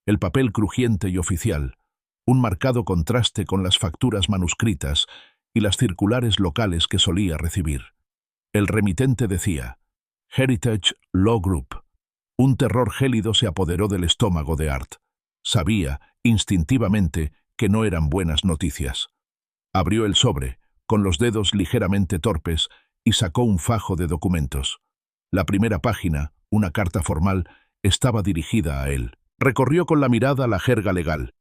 El papel crujiente y oficial, un marcado contraste con las facturas manuscritas y las circulares locales que solía recibir. El remitente decía, Heritage Law Group. Un terror gélido se apoderó del estómago de Art. Sabía, instintivamente, que no eran buenas noticias. Abrió el sobre, con los dedos ligeramente torpes, y sacó un fajo de documentos. La primera página, una carta formal, estaba dirigida a él. Recorrió con la mirada la jerga legal.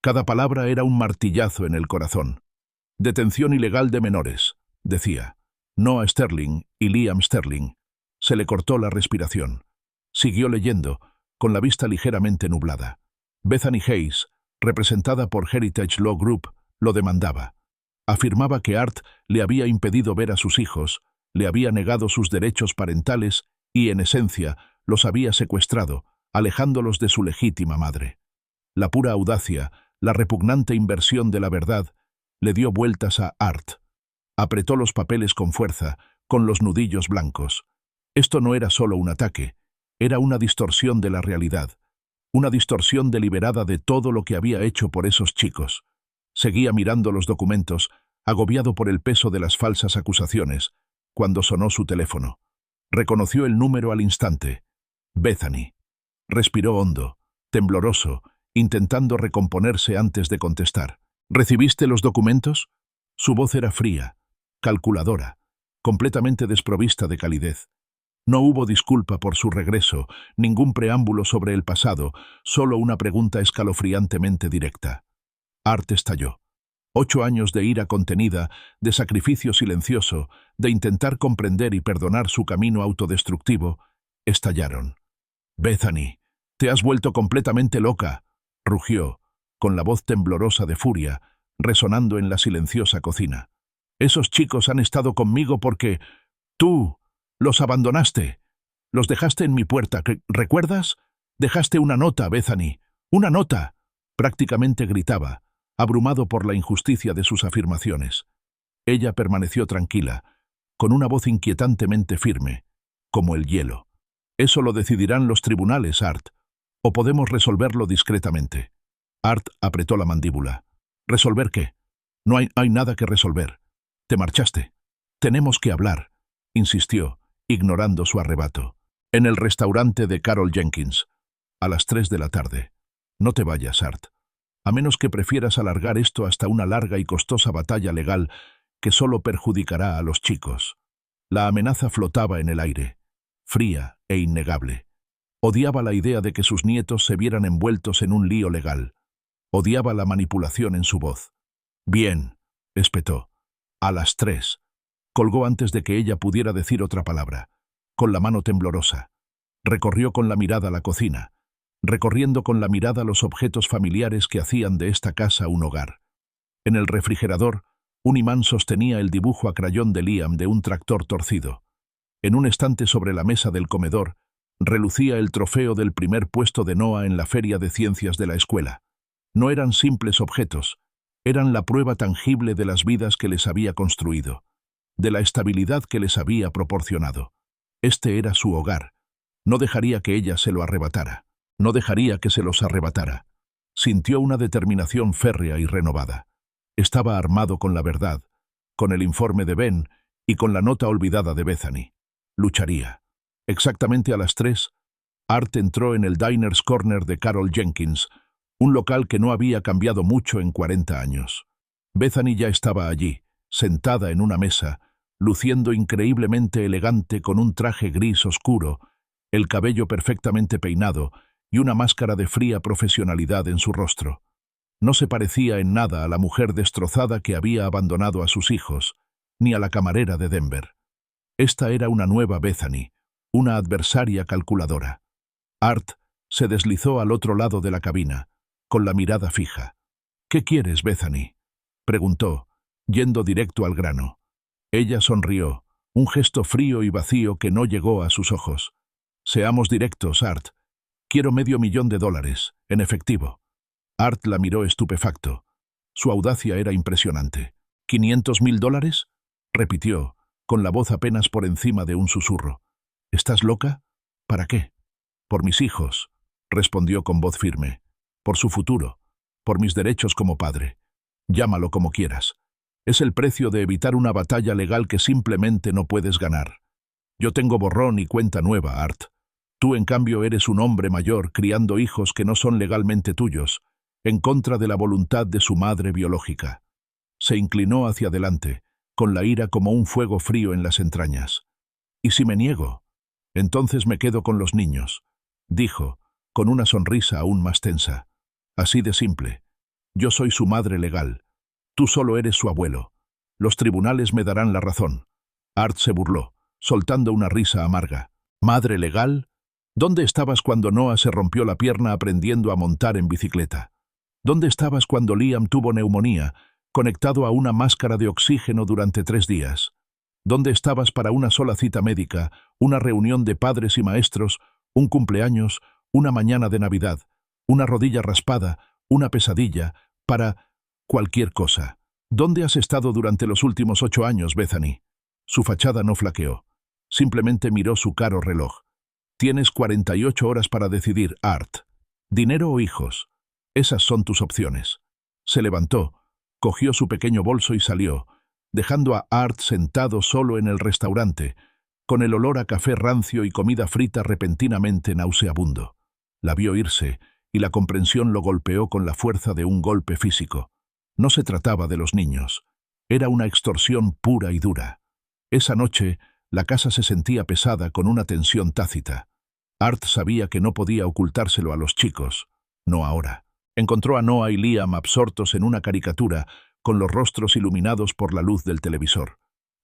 Cada palabra era un martillazo en el corazón. Detención ilegal de menores, decía. Noah Sterling y Liam Sterling. Se le cortó la respiración. Siguió leyendo, con la vista ligeramente nublada. Bethany Hayes, representada por Heritage Law Group, lo demandaba. Afirmaba que Art le había impedido ver a sus hijos, le había negado sus derechos parentales y, en esencia, los había secuestrado, alejándolos de su legítima madre. La pura audacia, la repugnante inversión de la verdad, le dio vueltas a Art. Apretó los papeles con fuerza, con los nudillos blancos. Esto no era solo un ataque, era una distorsión de la realidad, una distorsión deliberada de todo lo que había hecho por esos chicos. Seguía mirando los documentos, agobiado por el peso de las falsas acusaciones, cuando sonó su teléfono. Reconoció el número al instante. Bethany. Respiró hondo, tembloroso, intentando recomponerse antes de contestar. ¿Recibiste los documentos? Su voz era fría, calculadora, completamente desprovista de calidez. No hubo disculpa por su regreso, ningún preámbulo sobre el pasado, solo una pregunta escalofriantemente directa. Art estalló. 8 años de ira contenida, de sacrificio silencioso, de intentar comprender y perdonar su camino autodestructivo, estallaron. «Bethany, te has vuelto completamente loca», rugió, con la voz temblorosa de furia, resonando en la silenciosa cocina. «Esos chicos han estado conmigo porque tú los abandonaste. Los dejaste en mi puerta, ¿recuerdas? Dejaste una nota, Bethany. ¡Una nota!», prácticamente gritaba, abrumado por la injusticia de sus afirmaciones. Ella permaneció tranquila, con una voz inquietantemente firme, como el hielo. «Eso lo decidirán los tribunales, Art. O podemos resolverlo discretamente». Art apretó la mandíbula. «¿Resolver qué? No hay nada que resolver. Te marchaste. Tenemos que hablar», insistió, ignorando su arrebato. «En el restaurante de Carol Jenkins, a las 3 de la tarde. No te vayas, Art. A menos que prefieras alargar esto hasta una larga y costosa batalla legal que solo perjudicará a los chicos». La amenaza flotaba en el aire, fría e innegable. Odiaba la idea de que sus nietos se vieran envueltos en un lío legal. Odiaba la manipulación en su voz. «Bien», espetó. «A las 3». Colgó antes de que ella pudiera decir otra palabra, con la mano temblorosa. Recorrió con la mirada la cocina, recorriendo con la mirada los objetos familiares que hacían de esta casa un hogar. En el refrigerador, un imán sostenía el dibujo a crayón de Liam de un tractor torcido. En un estante sobre la mesa del comedor, relucía el trofeo del primer puesto de Noah en la feria de ciencias de la escuela. No eran simples objetos, eran la prueba tangible de las vidas que les había construido, de la estabilidad que les había proporcionado. Este era su hogar. No dejaría que ella se lo arrebatara. No dejaría que se los arrebatara. Sintió una determinación férrea y renovada. Estaba armado con la verdad, con el informe de Ben y con la nota olvidada de Bethany. Lucharía. Exactamente a las 3, Art entró en el Diners Corner de Carol Jenkins, un local que no había cambiado mucho en 40 años. Bethany ya estaba allí, sentada en una mesa, luciendo increíblemente elegante con un traje gris oscuro, el cabello perfectamente peinado y una máscara de fría profesionalidad en su rostro. No se parecía en nada a la mujer destrozada que había abandonado a sus hijos, ni a la camarera de Denver. Esta era una nueva Bethany, una adversaria calculadora. Art se deslizó al otro lado de la cabina, con la mirada fija. «¿Qué quieres, Bethany?», preguntó, yendo directo al grano. Ella sonrió, un gesto frío y vacío que no llegó a sus ojos. «Seamos directos, Art. Quiero $500,000, en efectivo». Art la miró estupefacto. Su audacia era impresionante. «¿$500,000?» repitió, con la voz apenas por encima de un susurro. «¿Estás loca? ¿Para qué?» Por mis hijos, respondió con voz firme. Por su futuro, por mis derechos como padre. Llámalo como quieras. Es el precio de evitar una batalla legal que simplemente no puedes ganar. Yo tengo borrón y cuenta nueva, Art. Tú, en cambio, eres un hombre mayor criando hijos que no son legalmente tuyos, en contra de la voluntad de su madre biológica. Se inclinó hacia adelante, con la ira como un fuego frío en las entrañas. ¿Y si me niego? Entonces me quedo con los niños, dijo, con una sonrisa aún más tensa. Así de simple. Yo soy su madre legal. Tú solo eres su abuelo. Los tribunales me darán la razón. Art se burló, soltando una risa amarga. ¿Madre legal? ¿Dónde estabas cuando Noah se rompió la pierna aprendiendo a montar en bicicleta? ¿Dónde estabas cuando Liam tuvo neumonía, conectado a una máscara de oxígeno durante 3 días? ¿Dónde estabas para una sola cita médica, una reunión de padres y maestros, un cumpleaños, una mañana de Navidad, una rodilla raspada, una pesadilla, para cualquier cosa? ¿Dónde has estado durante los últimos 8 años, Bethany? Su fachada no flaqueó. Simplemente miró su caro reloj. Tienes 48 horas para decidir, Art. ¿Dinero o hijos? Esas son tus opciones. Se levantó, cogió su pequeño bolso y salió, dejando a Art sentado solo en el restaurante, con el olor a café rancio y comida frita repentinamente nauseabundo. La vio irse, y la comprensión lo golpeó con la fuerza de un golpe físico. No se trataba de los niños. Era una extorsión pura y dura. Esa noche, la casa se sentía pesada con una tensión tácita. Art sabía que no podía ocultárselo a los chicos. No ahora. Encontró a Noah y Liam absortos en una caricatura, con los rostros iluminados por la luz del televisor.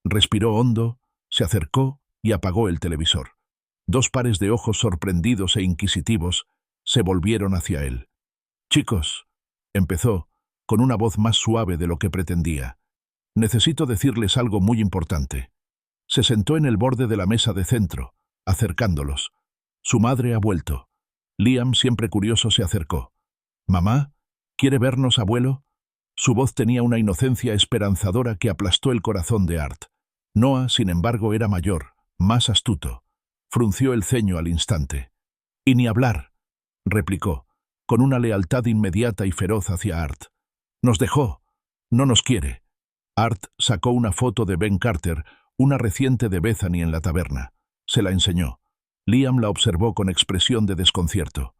Respiró hondo, se acercó y apagó el televisor. 2 pares de ojos sorprendidos e inquisitivos se volvieron hacia él. «Chicos», empezó, con una voz más suave de lo que pretendía, «necesito decirles algo muy importante». Se sentó en el borde de la mesa de centro, acercándolos. Su madre ha vuelto. Liam, siempre curioso, se acercó. «¿Mamá? ¿Quiere vernos, abuelo?» Su voz tenía una inocencia esperanzadora que aplastó el corazón de Art. Noah, sin embargo, era mayor, más astuto. Frunció el ceño al instante. «Y ni hablar», replicó, con una lealtad inmediata y feroz hacia Art. «Nos dejó. No nos quiere». Art sacó una foto de Ben Carter, una reciente de Bethany en la taberna. Se la enseñó. Liam la observó con expresión de desconcierto.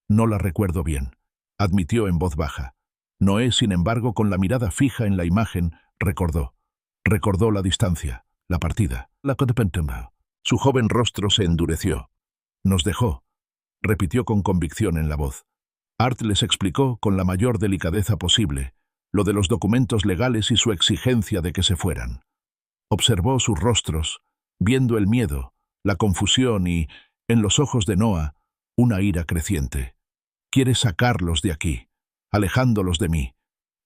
«No la recuerdo bien», admitió en voz baja. Noé, sin embargo, con la mirada fija en la imagen, recordó. Recordó la distancia, la partida, la codependencia. Su joven rostro se endureció. «Nos dejó», repitió con convicción en la voz. Art les explicó, con la mayor delicadeza posible, lo de los documentos legales y su exigencia de que se fueran. Observó sus rostros, viendo el miedo, la confusión y, en los ojos de Noah, una ira creciente. «Quiere sacarlos de aquí, alejándolos de mí.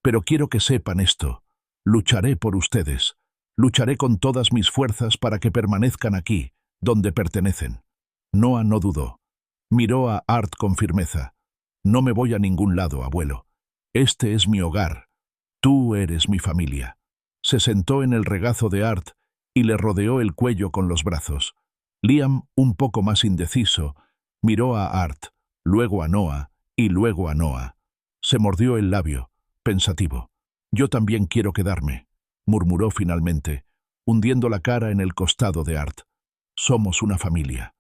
Pero quiero que sepan esto. Lucharé por ustedes. Lucharé con todas mis fuerzas para que permanezcan aquí, donde pertenecen». Noah no dudó. Miró a Art con firmeza. «No me voy a ningún lado, abuelo. Este es mi hogar. Tú eres mi familia». Se sentó en el regazo de Art y le rodeó el cuello con los brazos. Liam, un poco más indeciso, miró a Art, luego a Noah y luego a Noah. Se mordió el labio, pensativo. «Yo también quiero quedarme», murmuró finalmente, hundiendo la cara en el costado de Art. «Somos una familia».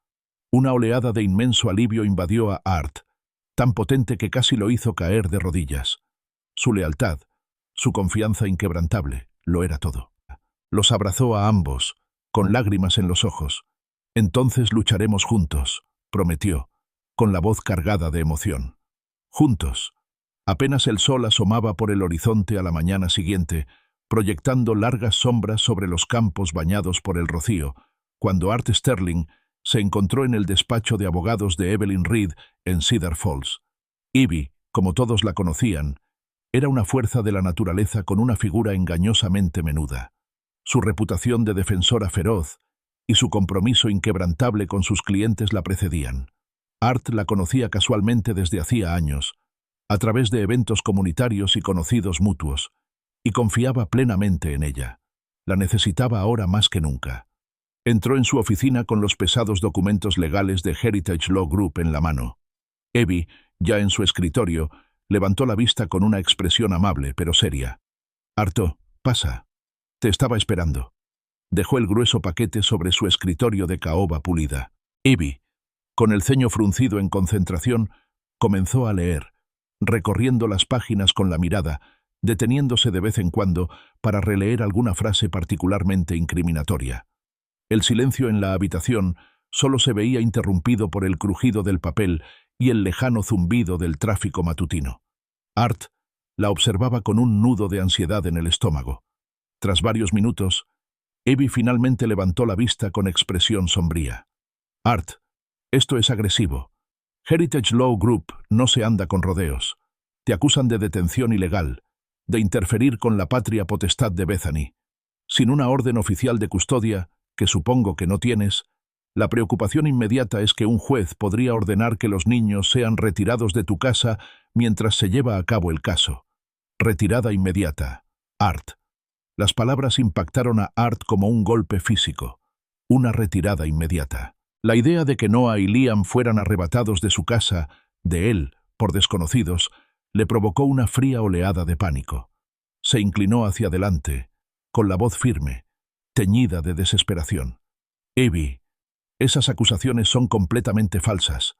Una oleada de inmenso alivio invadió a Art, tan potente que casi lo hizo caer de rodillas. Su lealtad, su confianza inquebrantable, lo era todo. Los abrazó a ambos, con lágrimas en los ojos. «Entonces lucharemos juntos», prometió, con la voz cargada de emoción. Juntos. Apenas el sol asomaba por el horizonte a la mañana siguiente, proyectando largas sombras sobre los campos bañados por el rocío, cuando Art Sterling se encontró en el despacho de abogados de Evelyn Reed en Cedar Falls. Ivy, como todos la conocían, era una fuerza de la naturaleza con una figura engañosamente menuda. Su reputación de defensora feroz y su compromiso inquebrantable con sus clientes la precedían. Art la conocía casualmente desde hacía años, a través de eventos comunitarios y conocidos mutuos, y confiaba plenamente en ella. La necesitaba ahora más que nunca. Entró en su oficina con los pesados documentos legales de Heritage Law Group en la mano. Evie, ya en su escritorio, levantó la vista con una expresión amable pero seria. «Arto, pasa. Te estaba esperando». Dejó el grueso paquete sobre su escritorio de caoba pulida. Evie, con el ceño fruncido en concentración, comenzó a leer, recorriendo las páginas con la mirada, deteniéndose de vez en cuando para releer alguna frase particularmente incriminatoria. El silencio en la habitación solo se veía interrumpido por el crujido del papel y el lejano zumbido del tráfico matutino. Art la observaba con un nudo de ansiedad en el estómago. Tras varios minutos, Evie finalmente levantó la vista con expresión sombría. «Art, esto es agresivo. Heritage Law Group no se anda con rodeos. Te acusan de detención ilegal, de interferir con la patria potestad de Bethany. Sin una orden oficial de custodia, que supongo que no tienes, la preocupación inmediata es que un juez podría ordenar que los niños sean retirados de tu casa mientras se lleva a cabo el caso. Retirada inmediata. Art». Las palabras impactaron a Art como un golpe físico. Una retirada inmediata. La idea de que Noah y Liam fueran arrebatados de su casa, de él, por desconocidos, le provocó una fría oleada de pánico. Se inclinó hacia adelante, con la voz firme, teñida de desesperación. «Evie, esas acusaciones son completamente falsas.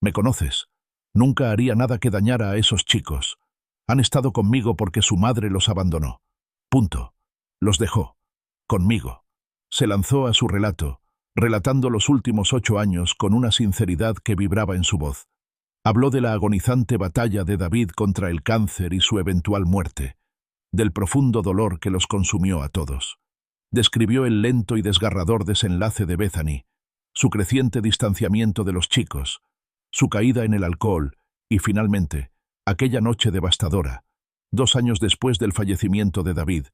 Me conoces. Nunca haría nada que dañara a esos chicos. Han estado conmigo porque su madre los abandonó. Punto. Los dejó. Conmigo». Se lanzó a su relato, relatando los últimos 8 años con una sinceridad que vibraba en su voz. Habló de la agonizante batalla de David contra el cáncer y su eventual muerte, del profundo dolor que los consumió a todos. Describió el lento y desgarrador desenlace de Bethany, su creciente distanciamiento de los chicos, su caída en el alcohol y, finalmente, aquella noche devastadora, 2 años después del fallecimiento de David,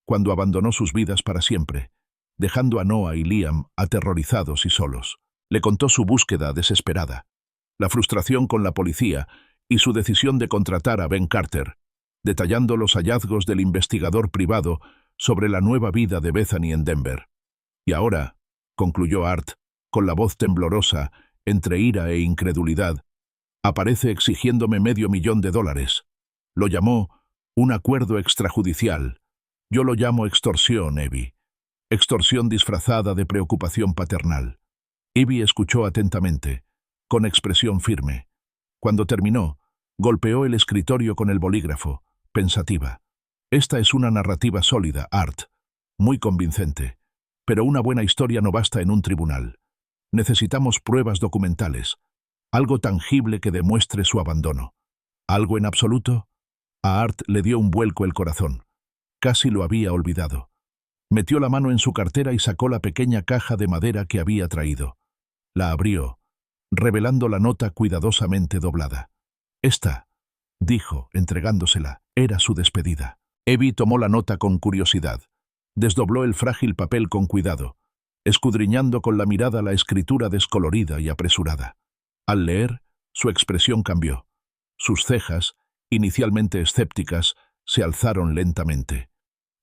cuando abandonó sus vidas para siempre, dejando a Noah y Liam aterrorizados y solos. Le contó su búsqueda desesperada, la frustración con la policía y su decisión de contratar a Ben Carter, detallando los hallazgos del investigador privado sobre la nueva vida de Bethany en Denver. «Y ahora», concluyó Art, con la voz temblorosa, entre ira e incredulidad, «aparece exigiéndome $500,000. Lo llamó un acuerdo extrajudicial. Yo lo llamo extorsión, Evie. Extorsión disfrazada de preocupación paternal». Evie escuchó atentamente, con expresión firme. Cuando terminó, golpeó el escritorio con el bolígrafo, pensativa. «Esta es una narrativa sólida, Art, muy convincente, pero una buena historia no basta en un tribunal. Necesitamos pruebas documentales, algo tangible que demuestre su abandono. ¿Algo en absoluto?» A Art le dio un vuelco el corazón. Casi lo había olvidado. Metió la mano en su cartera y sacó la pequeña caja de madera que había traído. La abrió, revelando la nota cuidadosamente doblada. «Esta», dijo, entregándosela, era su despedida. Evie tomó la nota con curiosidad. Desdobló el frágil papel con cuidado, escudriñando con la mirada la escritura descolorida y apresurada. Al leer, su expresión cambió. Sus cejas, inicialmente escépticas, se alzaron lentamente.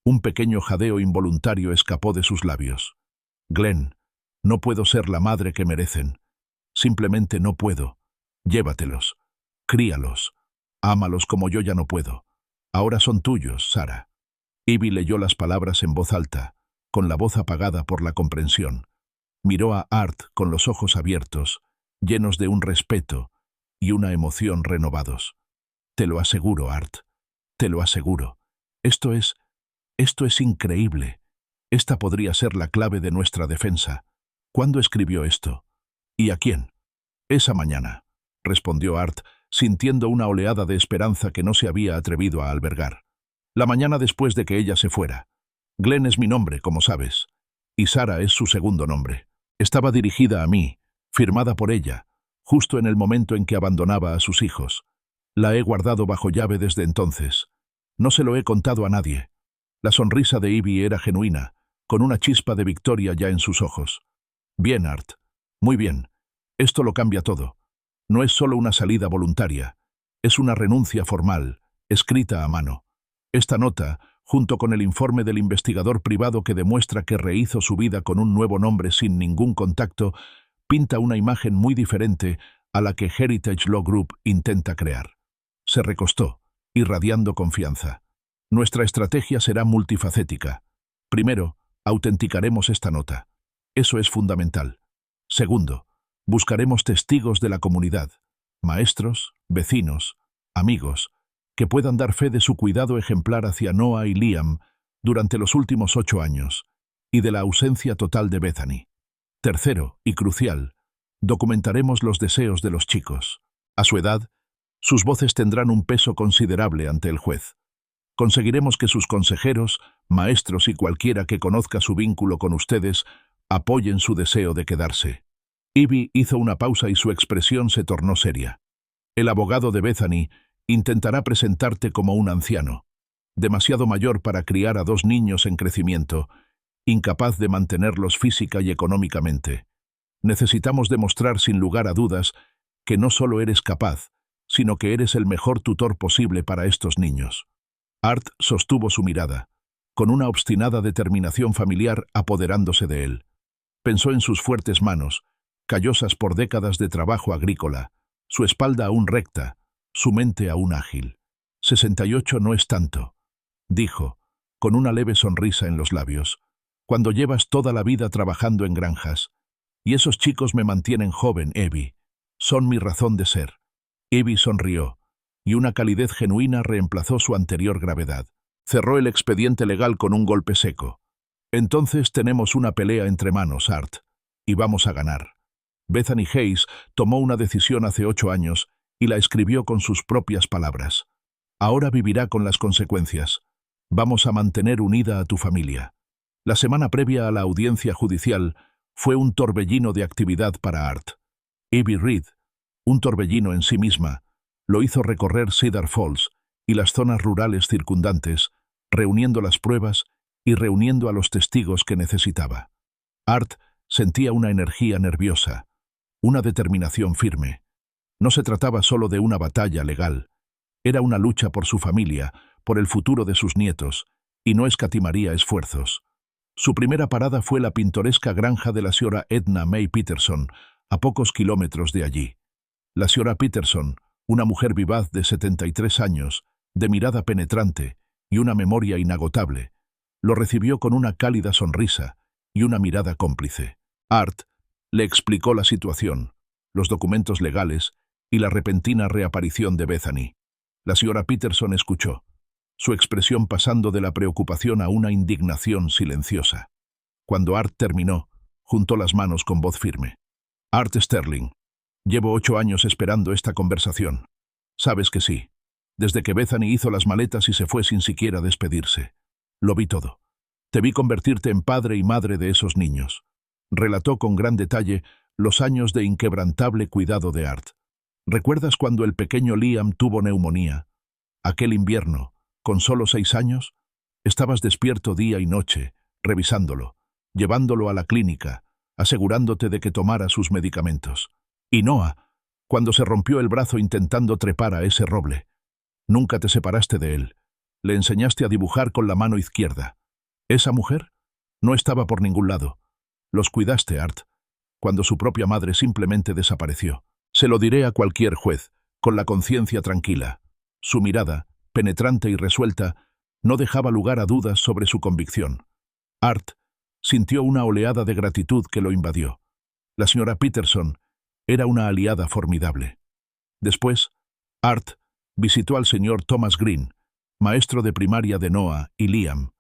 Un pequeño jadeo involuntario escapó de sus labios. «Glenn, no puedo ser la madre que merecen. Simplemente no puedo. Llévatelos. Críalos. Ámalos como yo ya no puedo. Ahora son tuyos, Sarah». Evie leyó las palabras en voz alta, con la voz apagada por la comprensión. Miró a Art con los ojos abiertos, llenos de un respeto y una emoción renovados. «Te lo aseguro, Art. Te lo aseguro. Esto es increíble. Esta podría ser la clave de nuestra defensa. ¿Cuándo escribió esto? ¿Y a quién?» «Esa mañana», respondió Art, sintiendo una oleada de esperanza que no se había atrevido a albergar. «La mañana después de que ella se fuera. Glenn es mi nombre, como sabes, y Sarah es su segundo nombre. Estaba dirigida a mí, firmada por ella, justo en el momento en que abandonaba a sus hijos. La he guardado bajo llave desde entonces. No se lo he contado a nadie». La sonrisa de Evie era genuina, con una chispa de victoria ya en sus ojos. «Bien, Art. Muy bien. Esto lo cambia todo. No es solo una salida voluntaria. Es una renuncia formal, escrita a mano. Esta nota, junto con el informe del investigador privado que demuestra que rehizo su vida con un nuevo nombre sin ningún contacto, pinta una imagen muy diferente a la que Heritage Law Group intenta crear. Se recostó, irradiando confianza. Nuestra estrategia será multifacética. Primero, autenticaremos esta nota. Eso es fundamental. Segundo, buscaremos testigos de la comunidad, maestros, vecinos, amigos, que puedan dar fe de su cuidado ejemplar hacia Noah y Liam durante los últimos 8 años, y de la ausencia total de Bethany. Tercero, y crucial, documentaremos los deseos de los chicos. A su edad, sus voces tendrán un peso considerable ante el juez. Conseguiremos que sus consejeros, maestros y cualquiera que conozca su vínculo con ustedes apoyen su deseo de quedarse. Ivy hizo una pausa y su expresión se tornó seria. El abogado de Bethany intentará presentarte como un anciano, demasiado mayor para criar a 2 niños en crecimiento, incapaz de mantenerlos física y económicamente. Necesitamos demostrar sin lugar a dudas que no solo eres capaz, sino que eres el mejor tutor posible para estos niños. Art sostuvo su mirada, con una obstinada determinación familiar apoderándose de él. Pensó en sus fuertes manos, callosas por décadas de trabajo agrícola, su espalda aún recta, su mente aún ágil. 68 no es tanto, dijo, con una leve sonrisa en los labios, cuando llevas toda la vida trabajando en granjas. Y esos chicos me mantienen joven, Evie. Son mi razón de ser. Evie sonrió, y una calidez genuina reemplazó su anterior gravedad. Cerró el expediente legal con un golpe seco. Entonces tenemos una pelea entre manos, Art, y vamos a ganar. Bethany Hayes tomó una decisión hace 8 años y la escribió con sus propias palabras. Ahora vivirá con las consecuencias. Vamos a mantener unida a tu familia. La semana previa a la audiencia judicial fue un torbellino de actividad para Art. Evie Reed, un torbellino en sí misma, lo hizo recorrer Cedar Falls y las zonas rurales circundantes, reuniendo las pruebas y reuniendo a los testigos que necesitaba. Art sentía una energía nerviosa, una determinación firme. No se trataba solo de una batalla legal, era una lucha por su familia, por el futuro de sus nietos, y no escatimaría esfuerzos. Su primera parada fue la pintoresca granja de la señora Edna May Peterson, a pocos kilómetros de allí. La señora Peterson, una mujer vivaz de 73 años, de mirada penetrante y una memoria inagotable, lo recibió con una cálida sonrisa y una mirada cómplice. Art le explicó la situación, los documentos legales y la repentina reaparición de Bethany. La señora Peterson escuchó, su expresión pasando de la preocupación a una indignación silenciosa. Cuando Art terminó, juntó las manos con voz firme. Art Sterling, llevo 8 años esperando esta conversación. Sabes que sí. Desde que Bethany hizo las maletas y se fue sin siquiera despedirse. Lo vi todo. Te vi convertirte en padre y madre de esos niños. Relató con gran detalle los años de inquebrantable cuidado de Art. ¿Recuerdas cuando el pequeño Liam tuvo neumonía? Aquel invierno, con solo 6 años, estabas despierto día y noche, revisándolo, llevándolo a la clínica, asegurándote de que tomara sus medicamentos. Y Noah, cuando se rompió el brazo intentando trepar a ese roble. Nunca te separaste de él. Le enseñaste a dibujar con la mano izquierda. ¿Esa mujer? No estaba por ningún lado. Los cuidaste, Art, cuando su propia madre simplemente desapareció. Se lo diré a cualquier juez, con la conciencia tranquila. Su mirada, penetrante y resuelta, no dejaba lugar a dudas sobre su convicción. Art sintió una oleada de gratitud que lo invadió. La señora Peterson era una aliada formidable. Después, Art visitó al señor Thomas Green, maestro de primaria de Noah y Liam.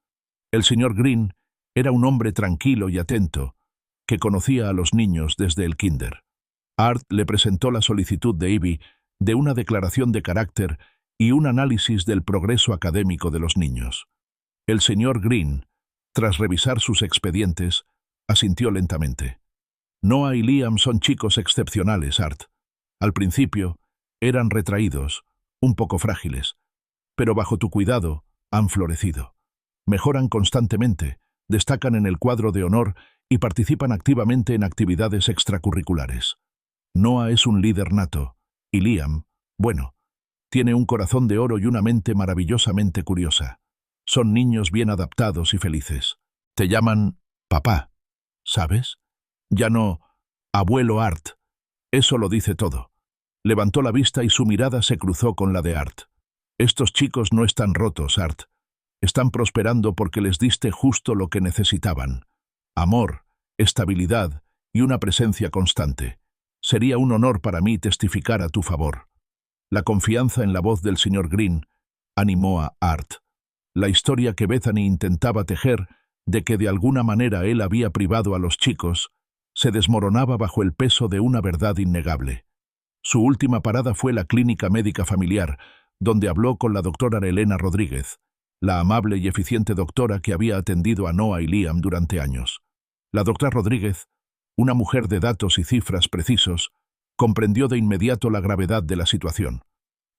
El señor Green era un hombre tranquilo y atento, que conocía a los niños desde el kinder. Art le presentó la solicitud de Ivy de una declaración de carácter y un análisis del progreso académico de los niños. El señor Green, tras revisar sus expedientes, asintió lentamente. Noah y Liam son chicos excepcionales, Art. Al principio, eran retraídos, un poco frágiles, pero bajo tu cuidado han florecido. Mejoran constantemente, destacan en el cuadro de honor y participan activamente en actividades extracurriculares. Noah es un líder nato, y Liam, bueno, tiene un corazón de oro y una mente maravillosamente curiosa. Son niños bien adaptados y felices. Te llaman papá, ¿sabes? Ya no abuelo Art. Eso lo dice todo. Levantó la vista y su mirada se cruzó con la de Art. Estos chicos no están rotos, Art. Están prosperando porque les diste justo lo que necesitaban. Amor, estabilidad y una presencia constante. Sería un honor para mí testificar a tu favor. La confianza en la voz del señor Green animó a Art. La historia que Bethany intentaba tejer, de que de alguna manera él había privado a los chicos, se desmoronaba bajo el peso de una verdad innegable. Su última parada fue la clínica médica familiar, donde habló con la doctora Elena Rodríguez, la amable y eficiente doctora que había atendido a Noah y Liam durante años. La doctora Rodríguez, una mujer de datos y cifras precisos, comprendió de inmediato la gravedad de la situación.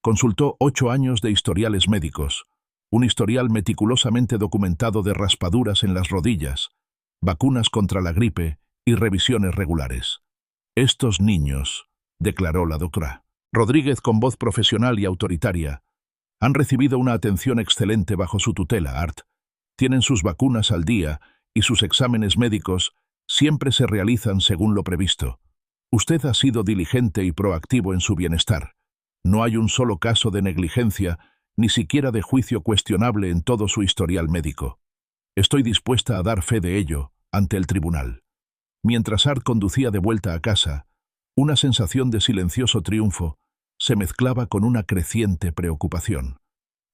Consultó 8 años de historiales médicos, un historial meticulosamente documentado de raspaduras en las rodillas, vacunas contra la gripe y revisiones regulares. Estos niños, declaró la doctora Rodríguez con voz profesional y autoritaria, han recibido una atención excelente bajo su tutela, Art. Tienen sus vacunas al día y sus exámenes médicos siempre se realizan según lo previsto. Usted ha sido diligente y proactivo en su bienestar. No hay un solo caso de negligencia, ni siquiera de juicio cuestionable en todo su historial médico. Estoy dispuesta a dar fe de ello ante el tribunal. Mientras Art conducía de vuelta a casa, una sensación de silencioso triunfo se mezclaba con una creciente preocupación.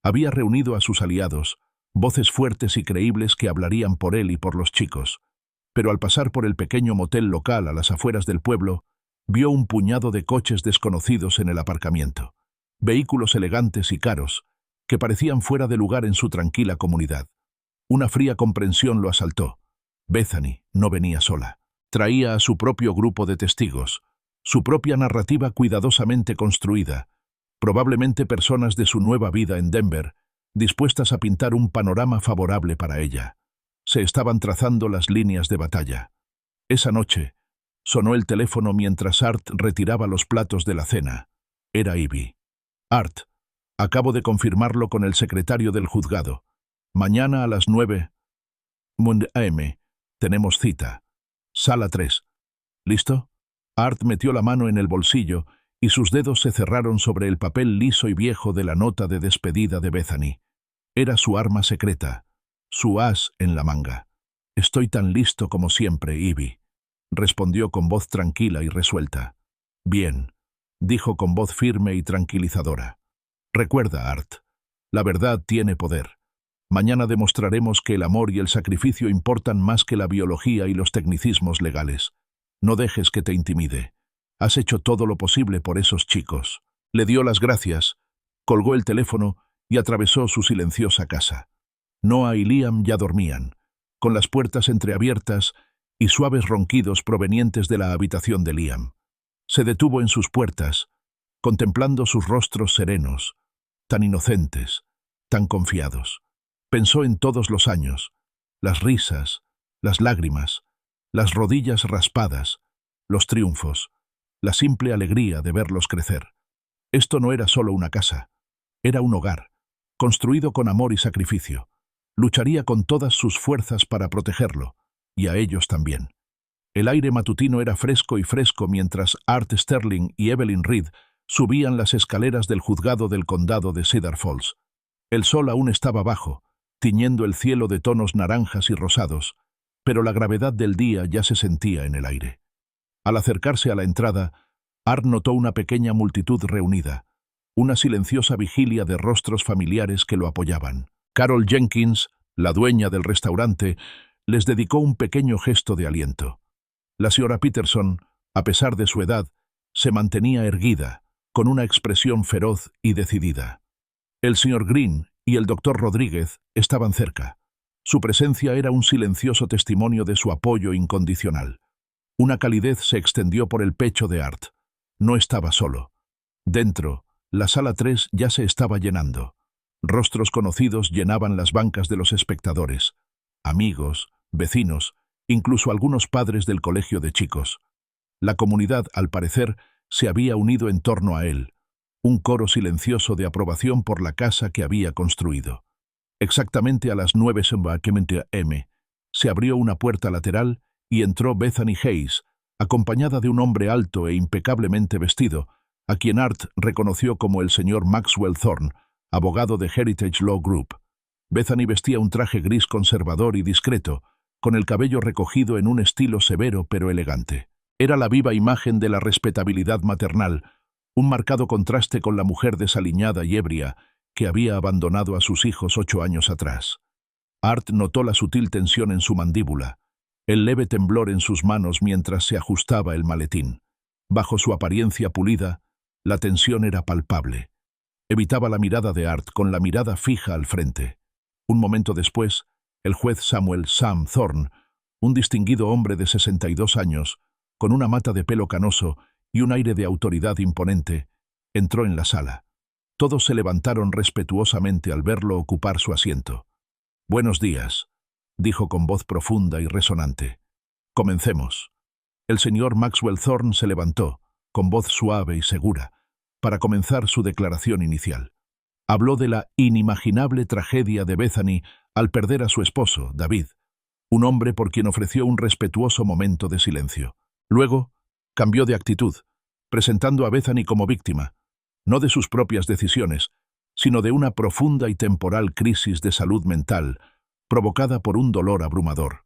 Había reunido a sus aliados, voces fuertes y creíbles que hablarían por él y por los chicos, pero al pasar por el pequeño motel local a las afueras del pueblo, vio un puñado de coches desconocidos en el aparcamiento, vehículos elegantes y caros, que parecían fuera de lugar en su tranquila comunidad. Una fría comprensión lo asaltó. Bethany no venía sola. Traía a su propio grupo de testigos, su propia narrativa cuidadosamente construida, probablemente personas de su nueva vida en Denver, dispuestas a pintar un panorama favorable para ella. Se estaban trazando las líneas de batalla. Esa noche, sonó el teléfono mientras Art retiraba los platos de la cena. Era Ivy. Art, acabo de confirmarlo con el secretario del juzgado. Mañana a las 9 a.m. tenemos cita. Sala 3. ¿Listo? Art metió la mano en el bolsillo y sus dedos se cerraron sobre el papel liso y viejo de la nota de despedida de Bethany. Era su arma secreta, su as en la manga. Estoy tan listo como siempre, Ivy, respondió con voz tranquila y resuelta. Bien, dijo con voz firme y tranquilizadora. Recuerda, Art, la verdad tiene poder. Mañana demostraremos que el amor y el sacrificio importan más que la biología y los tecnicismos legales. No dejes que te intimide. Has hecho todo lo posible por esos chicos. Le dio las gracias, colgó el teléfono y atravesó su silenciosa casa. Noah y Liam ya dormían, con las puertas entreabiertas y suaves ronquidos provenientes de la habitación de Liam. Se detuvo en sus puertas, contemplando sus rostros serenos, tan inocentes, tan confiados. Pensó en todos los años, las risas, las lágrimas, las rodillas raspadas, los triunfos, la simple alegría de verlos crecer. Esto no era solo una casa, era un hogar, construido con amor y sacrificio. Lucharía con todas sus fuerzas para protegerlo, y a ellos también. El aire matutino era fresco y fresco mientras Art Sterling y Evelyn Reed subían las escaleras del juzgado del condado de Cedar Falls. El sol aún estaba bajo, tiñendo el cielo de tonos naranjas y rosados, pero la gravedad del día ya se sentía en el aire. Al acercarse a la entrada, Art notó una pequeña multitud reunida, una silenciosa vigilia de rostros familiares que lo apoyaban. Carol Jenkins, la dueña del restaurante, les dedicó un pequeño gesto de aliento. La señora Peterson, a pesar de su edad, se mantenía erguida, con una expresión feroz y decidida. El señor Green y el doctor Rodríguez estaban cerca. Su presencia era un silencioso testimonio de su apoyo incondicional. Una calidez se extendió por el pecho de Art. No estaba solo. Dentro, la sala 3 ya se estaba llenando. Rostros conocidos llenaban las bancas de los espectadores. Amigos, vecinos, incluso algunos padres del colegio de chicos. La comunidad, al parecer, se había unido en torno a él. Un coro silencioso de aprobación por la casa que había construido. Exactamente a las 9 m. Se abrió una puerta lateral y entró Bethany Hayes, acompañada de un hombre alto e impecablemente vestido, a quien Art reconoció como el señor Maxwell Thorne, abogado de Heritage Law Group. Bethany vestía un traje gris conservador y discreto, con el cabello recogido en un estilo severo pero elegante. Era la viva imagen de la respetabilidad maternal, un marcado contraste con la mujer desaliñada y ebria que había abandonado a sus hijos 8 años atrás. Art notó la sutil tensión en su mandíbula, el leve temblor en sus manos mientras se ajustaba el maletín. Bajo su apariencia pulida, la tensión era palpable. Evitaba la mirada de Art con la mirada fija al frente. Un momento después, el juez Samuel Sam Thorne, un distinguido hombre de 62 años, con una mata de pelo canoso y un aire de autoridad imponente, entró en la sala. Todos se levantaron respetuosamente al verlo ocupar su asiento. «Buenos días», dijo con voz profunda y resonante. «Comencemos». El señor Maxwell Thorne se levantó, con voz suave y segura, para comenzar su declaración inicial. Habló de la inimaginable tragedia de Bethany al perder a su esposo, David, un hombre por quien ofreció un respetuoso momento de silencio. Luego, cambió de actitud, presentando a Bethany como víctima, no de sus propias decisiones, sino de una profunda y temporal crisis de salud mental, provocada por un dolor abrumador.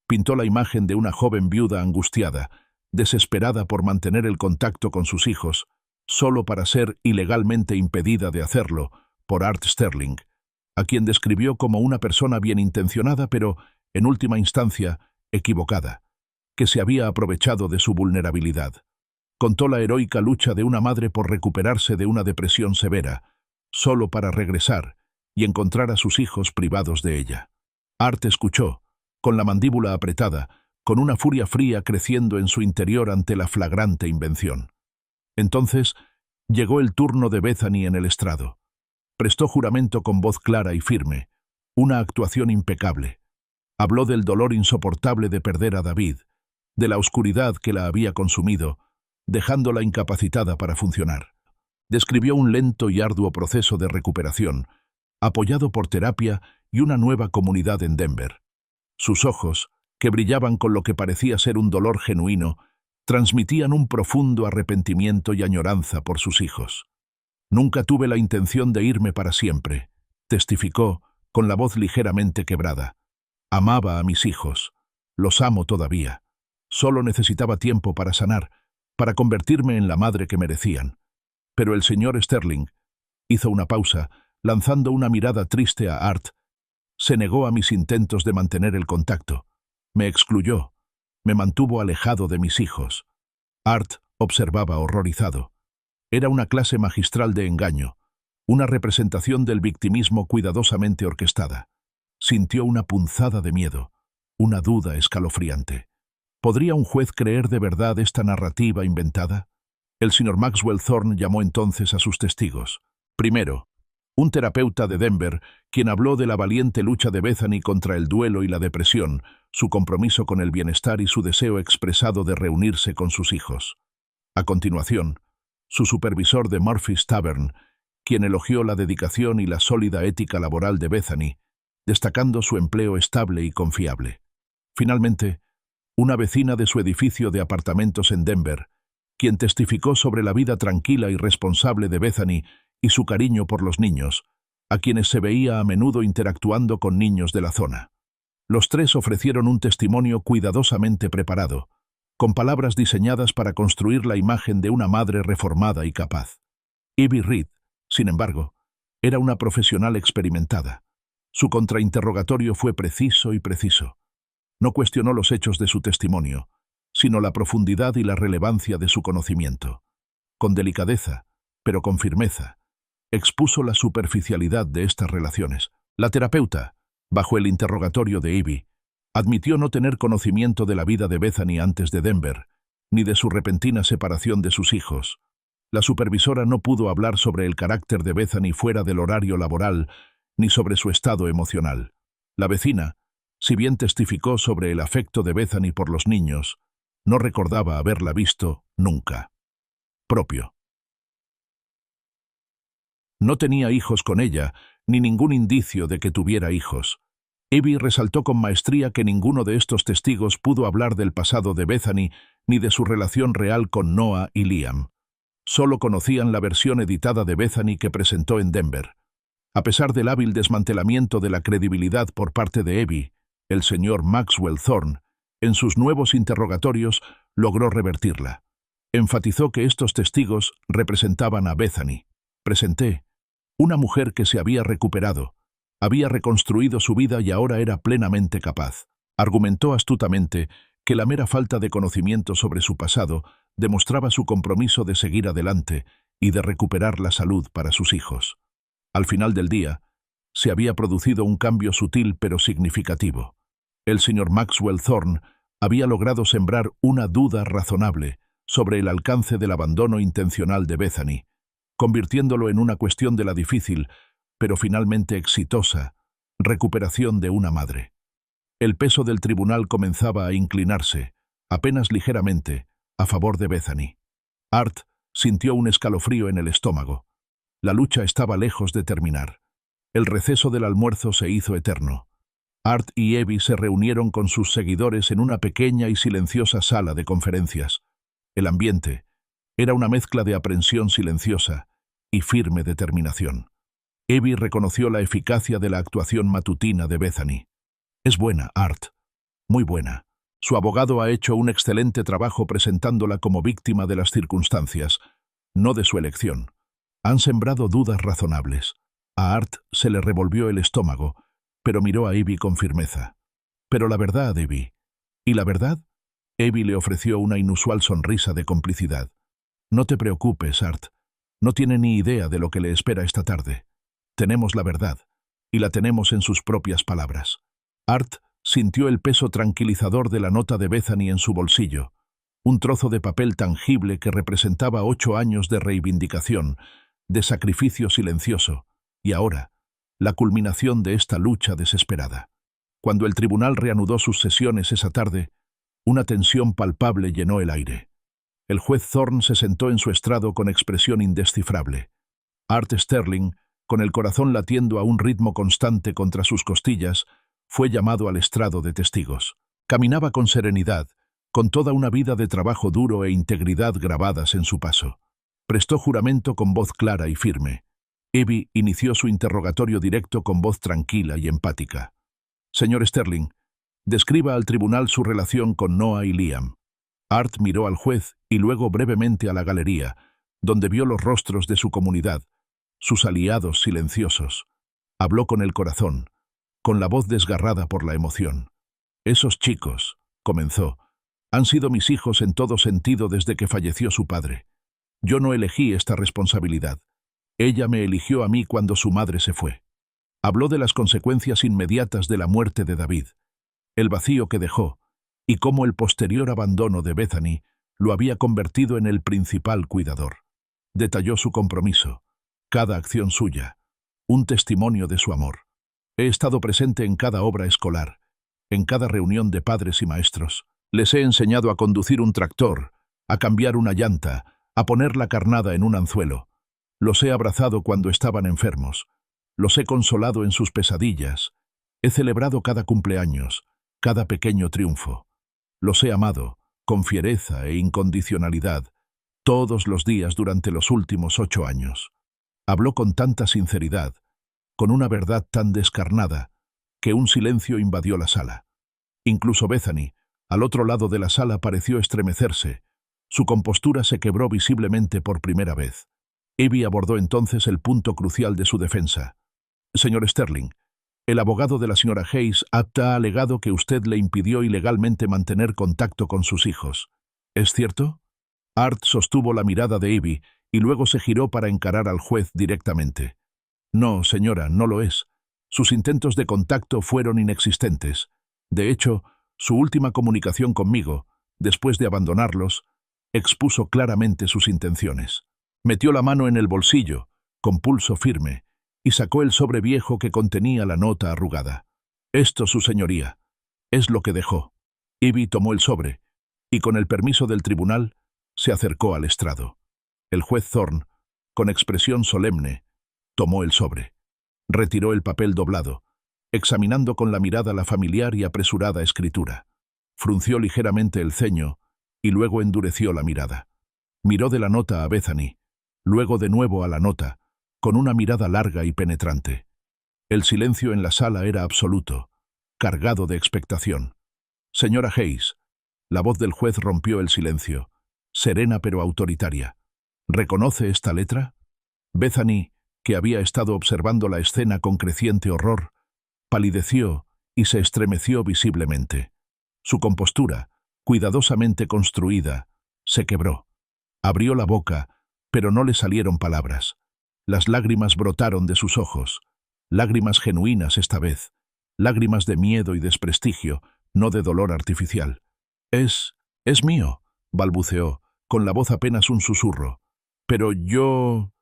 Pintó la imagen de una joven viuda angustiada, desesperada por mantener el contacto con sus hijos, solo para ser ilegalmente impedida de hacerlo por Art Sterling, a quien describió como una persona bien intencionada pero, en última instancia, equivocada, que se había aprovechado de su vulnerabilidad. Contó la heroica lucha de una madre por recuperarse de una depresión severa, solo para regresar y encontrar a sus hijos privados de ella. Art escuchó, con la mandíbula apretada, con una furia fría creciendo en su interior ante la flagrante invención. Entonces, llegó el turno de Bethany en el estrado. Prestó juramento con voz clara y firme, una actuación impecable. Habló del dolor insoportable de perder a David, de la oscuridad que la había consumido, dejándola incapacitada para funcionar. Describió un lento y arduo proceso de recuperación, apoyado por terapia y una nueva comunidad en Denver. Sus ojos, que brillaban con lo que parecía ser un dolor genuino, transmitían un profundo arrepentimiento y añoranza por sus hijos. «Nunca tuve la intención de irme para siempre», testificó, con la voz ligeramente quebrada. «Amaba a mis hijos. Los amo todavía. Solo necesitaba tiempo para sanar, para convertirme en la madre que merecían». Pero el señor Sterling hizo una pausa, lanzando una mirada triste a Art. Se negó a mis intentos de mantener el contacto. Me excluyó. Me mantuvo alejado de mis hijos. Art observaba horrorizado. Era una clase magistral de engaño, una representación del victimismo cuidadosamente orquestada. Sintió una punzada de miedo, una duda escalofriante. ¿Podría un juez creer de verdad esta narrativa inventada? El señor Maxwell Thorne llamó entonces a sus testigos. Primero, un terapeuta de Denver, quien habló de la valiente lucha de Bethany contra el duelo y la depresión, su compromiso con el bienestar y su deseo expresado de reunirse con sus hijos. A continuación, su supervisor de Murphy's Tavern, quien elogió la dedicación y la sólida ética laboral de Bethany, destacando su empleo estable y confiable. Finalmente, una vecina de su edificio de apartamentos en Denver, quien testificó sobre la vida tranquila y responsable de Bethany y su cariño por los niños, a quienes se veía a menudo interactuando con niños de la zona. Los tres ofrecieron un testimonio cuidadosamente preparado, con palabras diseñadas para construir la imagen de una madre reformada y capaz. Ivy Reed, sin embargo, era una profesional experimentada. Su contrainterrogatorio fue preciso y preciso. No cuestionó los hechos de su testimonio, sino la profundidad y la relevancia de su conocimiento. Con delicadeza, pero con firmeza, expuso la superficialidad de estas relaciones. La terapeuta, bajo el interrogatorio de Ivy, admitió no tener conocimiento de la vida de Bethany antes de Denver, ni de su repentina separación de sus hijos. La supervisora no pudo hablar sobre el carácter de Bethany fuera del horario laboral, ni sobre su estado emocional. La vecina, si bien testificó sobre el afecto de Bethany por los niños, no recordaba haberla visto nunca. Propio. No tenía hijos con ella, ni ningún indicio de que tuviera hijos. Evie resaltó con maestría que ninguno de estos testigos pudo hablar del pasado de Bethany ni de su relación real con Noah y Liam. Solo conocían la versión editada de Bethany que presentó en Denver. A pesar del hábil desmantelamiento de la credibilidad por parte de Evie, el señor Maxwell Thorne, en sus nuevos interrogatorios, logró revertirla. Enfatizó que estos testigos representaban a Bethany. Presenté una mujer que se había recuperado, había reconstruido su vida y ahora era plenamente capaz. Argumentó astutamente que la mera falta de conocimiento sobre su pasado demostraba su compromiso de seguir adelante y de recuperar la salud para sus hijos. Al final del día, se había producido un cambio sutil pero significativo. El señor Maxwell Thorne había logrado sembrar una duda razonable sobre el alcance del abandono intencional de Bethany, convirtiéndolo en una cuestión de la difícil, pero finalmente exitosa, recuperación de una madre. El peso del tribunal comenzaba a inclinarse, apenas ligeramente, a favor de Bethany. Art sintió un escalofrío en el estómago. La lucha estaba lejos de terminar. El receso del almuerzo se hizo eterno. Art y Evie se reunieron con sus seguidores en una pequeña y silenciosa sala de conferencias. El ambiente era una mezcla de aprensión silenciosa y firme determinación. Evie reconoció la eficacia de la actuación matutina de Bethany. Es buena, Art. Muy buena. Su abogado ha hecho un excelente trabajo presentándola como víctima de las circunstancias, no de su elección. Han sembrado dudas razonables. A Art se le revolvió el estómago, pero miró a Evie con firmeza. Pero la verdad, Evie. ¿Y la verdad? Evie le ofreció una inusual sonrisa de complicidad. No te preocupes, Art. No tiene ni idea de lo que le espera esta tarde. Tenemos la verdad, y la tenemos en sus propias palabras. Art sintió el peso tranquilizador de la nota de Bethany en su bolsillo, un trozo de papel tangible que representaba 8 años de reivindicación, de sacrificio silencioso, y ahora, la culminación de esta lucha desesperada. Cuando el tribunal reanudó sus sesiones esa tarde, una tensión palpable llenó el aire. El juez Thorne se sentó en su estrado con expresión indescifrable. Art Sterling, con el corazón latiendo a un ritmo constante contra sus costillas, fue llamado al estrado de testigos. Caminaba con serenidad, con toda una vida de trabajo duro e integridad grabadas en su paso. Prestó juramento con voz clara y firme. Evie inició su interrogatorio directo con voz tranquila y empática. Señor Sterling, describa al tribunal su relación con Noah y Liam. Art miró al juez y luego brevemente a la galería, donde vio los rostros de su comunidad, sus aliados silenciosos. Habló con el corazón, con la voz desgarrada por la emoción. Esos chicos, comenzó, han sido mis hijos en todo sentido desde que falleció su padre. Yo no elegí esta responsabilidad. Ella me eligió a mí cuando su madre se fue. Habló de las consecuencias inmediatas de la muerte de David, el vacío que dejó, y cómo el posterior abandono de Bethany lo había convertido en el principal cuidador. Detalló su compromiso, cada acción suya, un testimonio de su amor. He estado presente en cada obra escolar, en cada reunión de padres y maestros. Les he enseñado a conducir un tractor, a cambiar una llanta, a poner la carnada en un anzuelo. Los he abrazado cuando estaban enfermos. Los he consolado en sus pesadillas. He celebrado cada cumpleaños, cada pequeño triunfo. Los he amado, con fiereza e incondicionalidad, todos los días durante los últimos 8 años. Habló con tanta sinceridad, con una verdad tan descarnada, que un silencio invadió la sala. Incluso Bethany, al otro lado de la sala, pareció estremecerse. Su compostura se quebró visiblemente por primera vez. Evie abordó entonces el punto crucial de su defensa. Señor Sterling, el abogado de la señora Hayes ha alegado que usted le impidió ilegalmente mantener contacto con sus hijos. ¿Es cierto? Art sostuvo la mirada de Evie y luego se giró para encarar al juez directamente. No, señora, no lo es. Sus intentos de contacto fueron inexistentes. De hecho, su última comunicación conmigo, después de abandonarlos, expuso claramente sus intenciones. Metió la mano en el bolsillo, con pulso firme, y sacó el sobre viejo que contenía la nota arrugada. Esto, su señoría, es lo que dejó. Evie tomó el sobre, y con el permiso del tribunal, se acercó al estrado. El juez Thorne, con expresión solemne, tomó el sobre. Retiró el papel doblado, examinando con la mirada la familiar y apresurada escritura. Frunció ligeramente el ceño y luego endureció la mirada. Miró de la nota a Bethany, luego de nuevo a la nota, con una mirada larga y penetrante. El silencio en la sala era absoluto, cargado de expectación. «Señora Hayes», la voz del juez rompió el silencio, serena pero autoritaria. «¿Reconoce esta letra?» Bethany, que había estado observando la escena con creciente horror, palideció y se estremeció visiblemente. Su compostura, cuidadosamente construida, se quebró. Abrió la boca, pero no le salieron palabras. Las lágrimas brotaron de sus ojos, lágrimas genuinas esta vez, lágrimas de miedo y desprestigio, no de dolor artificial. Es mío», balbuceó, con la voz apenas un susurro. Pero yo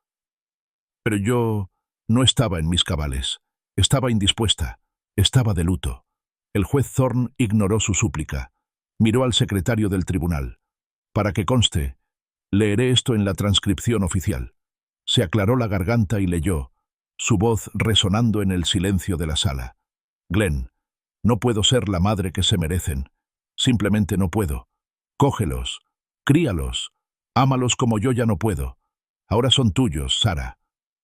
no estaba en mis cabales. Estaba indispuesta. Estaba de luto. El juez Thorne ignoró su súplica. Miró al secretario del tribunal. «Para que conste, leeré esto en la transcripción oficial». Se aclaró la garganta y leyó, su voz resonando en el silencio de la sala. «Glenn, no puedo ser la madre que se merecen. Simplemente no puedo. Cógelos, críalos, ámalos como yo ya no puedo. Ahora son tuyos, Sarah».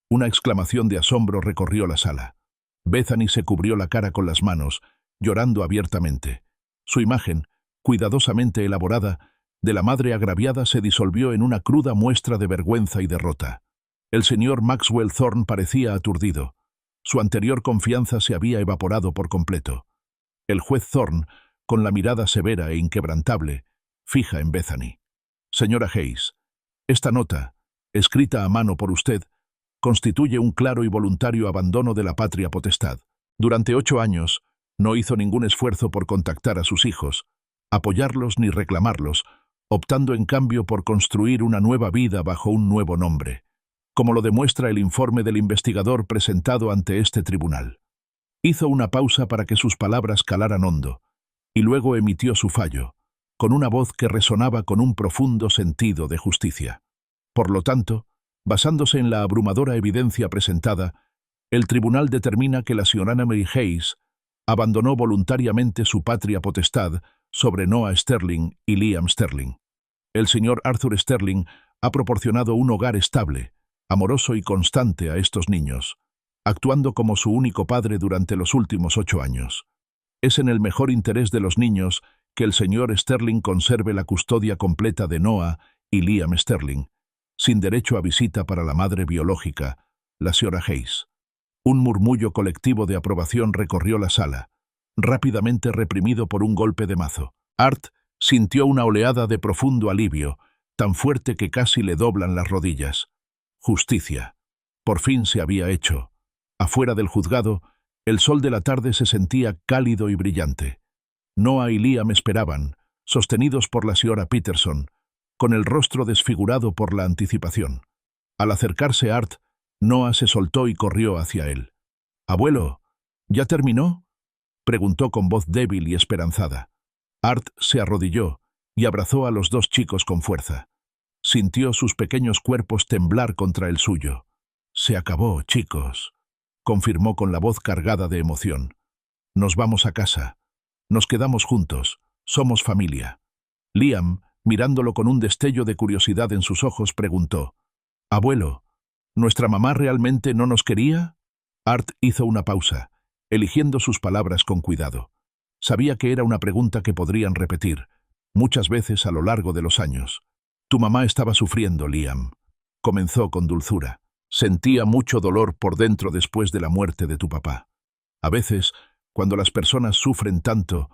Una exclamación de asombro recorrió la sala. Bethany se cubrió la cara con las manos, llorando abiertamente. Su imagen, cuidadosamente elaborada, de la madre agraviada se disolvió en una cruda muestra de vergüenza y derrota. El señor Maxwell Thorne parecía aturdido. Su anterior confianza se había evaporado por completo. El juez Thorne, con la mirada severa e inquebrantable, fija en Bethany. «Señora Hayes, esta nota, escrita a mano por usted, constituye un claro y voluntario abandono de la patria potestad. Durante 8 años, no hizo ningún esfuerzo por contactar a sus hijos, apoyarlos ni reclamarlos, optando en cambio por construir una nueva vida bajo un nuevo nombre, como lo demuestra el informe del investigador presentado ante este tribunal». Hizo una pausa para que sus palabras calaran hondo, y luego emitió su fallo, con una voz que resonaba con un profundo sentido de justicia. Por lo tanto, basándose en la abrumadora evidencia presentada, el tribunal determina que la señora Mary Hayes abandonó voluntariamente su patria potestad sobre Noah Sterling y Liam Sterling. El señor Arthur Sterling ha proporcionado un hogar estable, amoroso y constante a estos niños, actuando como su único padre durante los últimos 8 años. Es en el mejor interés de los niños que el señor Sterling conserve la custodia completa de Noah y Liam Sterling, sin derecho a visita para la madre biológica, la señora Hayes. Un murmullo colectivo de aprobación recorrió la sala, rápidamente reprimido por un golpe de mazo. Art sintió una oleada de profundo alivio, tan fuerte que casi le doblan las rodillas. Justicia. Por fin se había hecho. Afuera del juzgado, el sol de la tarde se sentía cálido y brillante. Noah y Liam esperaban, sostenidos por la señora Peterson, con el rostro desfigurado por la anticipación. Al acercarse Art, Noah se soltó y corrió hacia él. «Abuelo, ¿ya terminó?», preguntó con voz débil y esperanzada. Art se arrodilló y abrazó a los 2 chicos con fuerza. Sintió sus pequeños cuerpos temblar contra el suyo. «Se acabó, chicos», confirmó con la voz cargada de emoción. «Nos vamos a casa. Nos quedamos juntos. Somos familia». Liam, mirándolo con un destello de curiosidad en sus ojos, preguntó: «Abuelo, ¿nuestra mamá realmente no nos quería?». Art hizo una pausa, eligiendo sus palabras con cuidado. Sabía que era una pregunta que podrían repetir, muchas veces a lo largo de los años. «Tu mamá estaba sufriendo, Liam», comenzó con dulzura. «Sentía mucho dolor por dentro después de la muerte de tu papá. A veces, cuando las personas sufren tanto,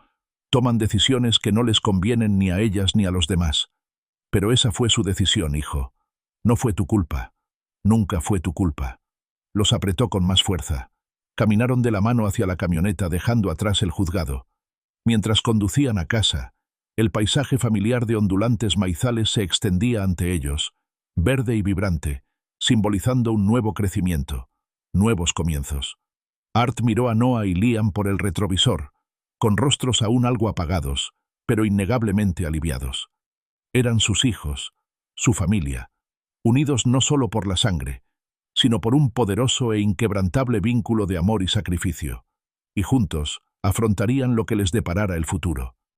toman decisiones que no les convienen ni a ellas ni a los demás. Pero esa fue su decisión, hijo. No fue tu culpa. Nunca fue tu culpa». Los apretó con más fuerza. Caminaron de la mano hacia la camioneta, dejando atrás el juzgado. Mientras conducían a casa, el paisaje familiar de ondulantes maizales se extendía ante ellos, verde y vibrante, simbolizando un nuevo crecimiento, nuevos comienzos. Art miró a Noah y Liam por el retrovisor, con rostros aún algo apagados, pero innegablemente aliviados. Eran sus hijos, su familia, unidos no solo por la sangre, sino por un poderoso e inquebrantable vínculo de amor y sacrificio, y juntos afrontarían lo que les deparara el futuro.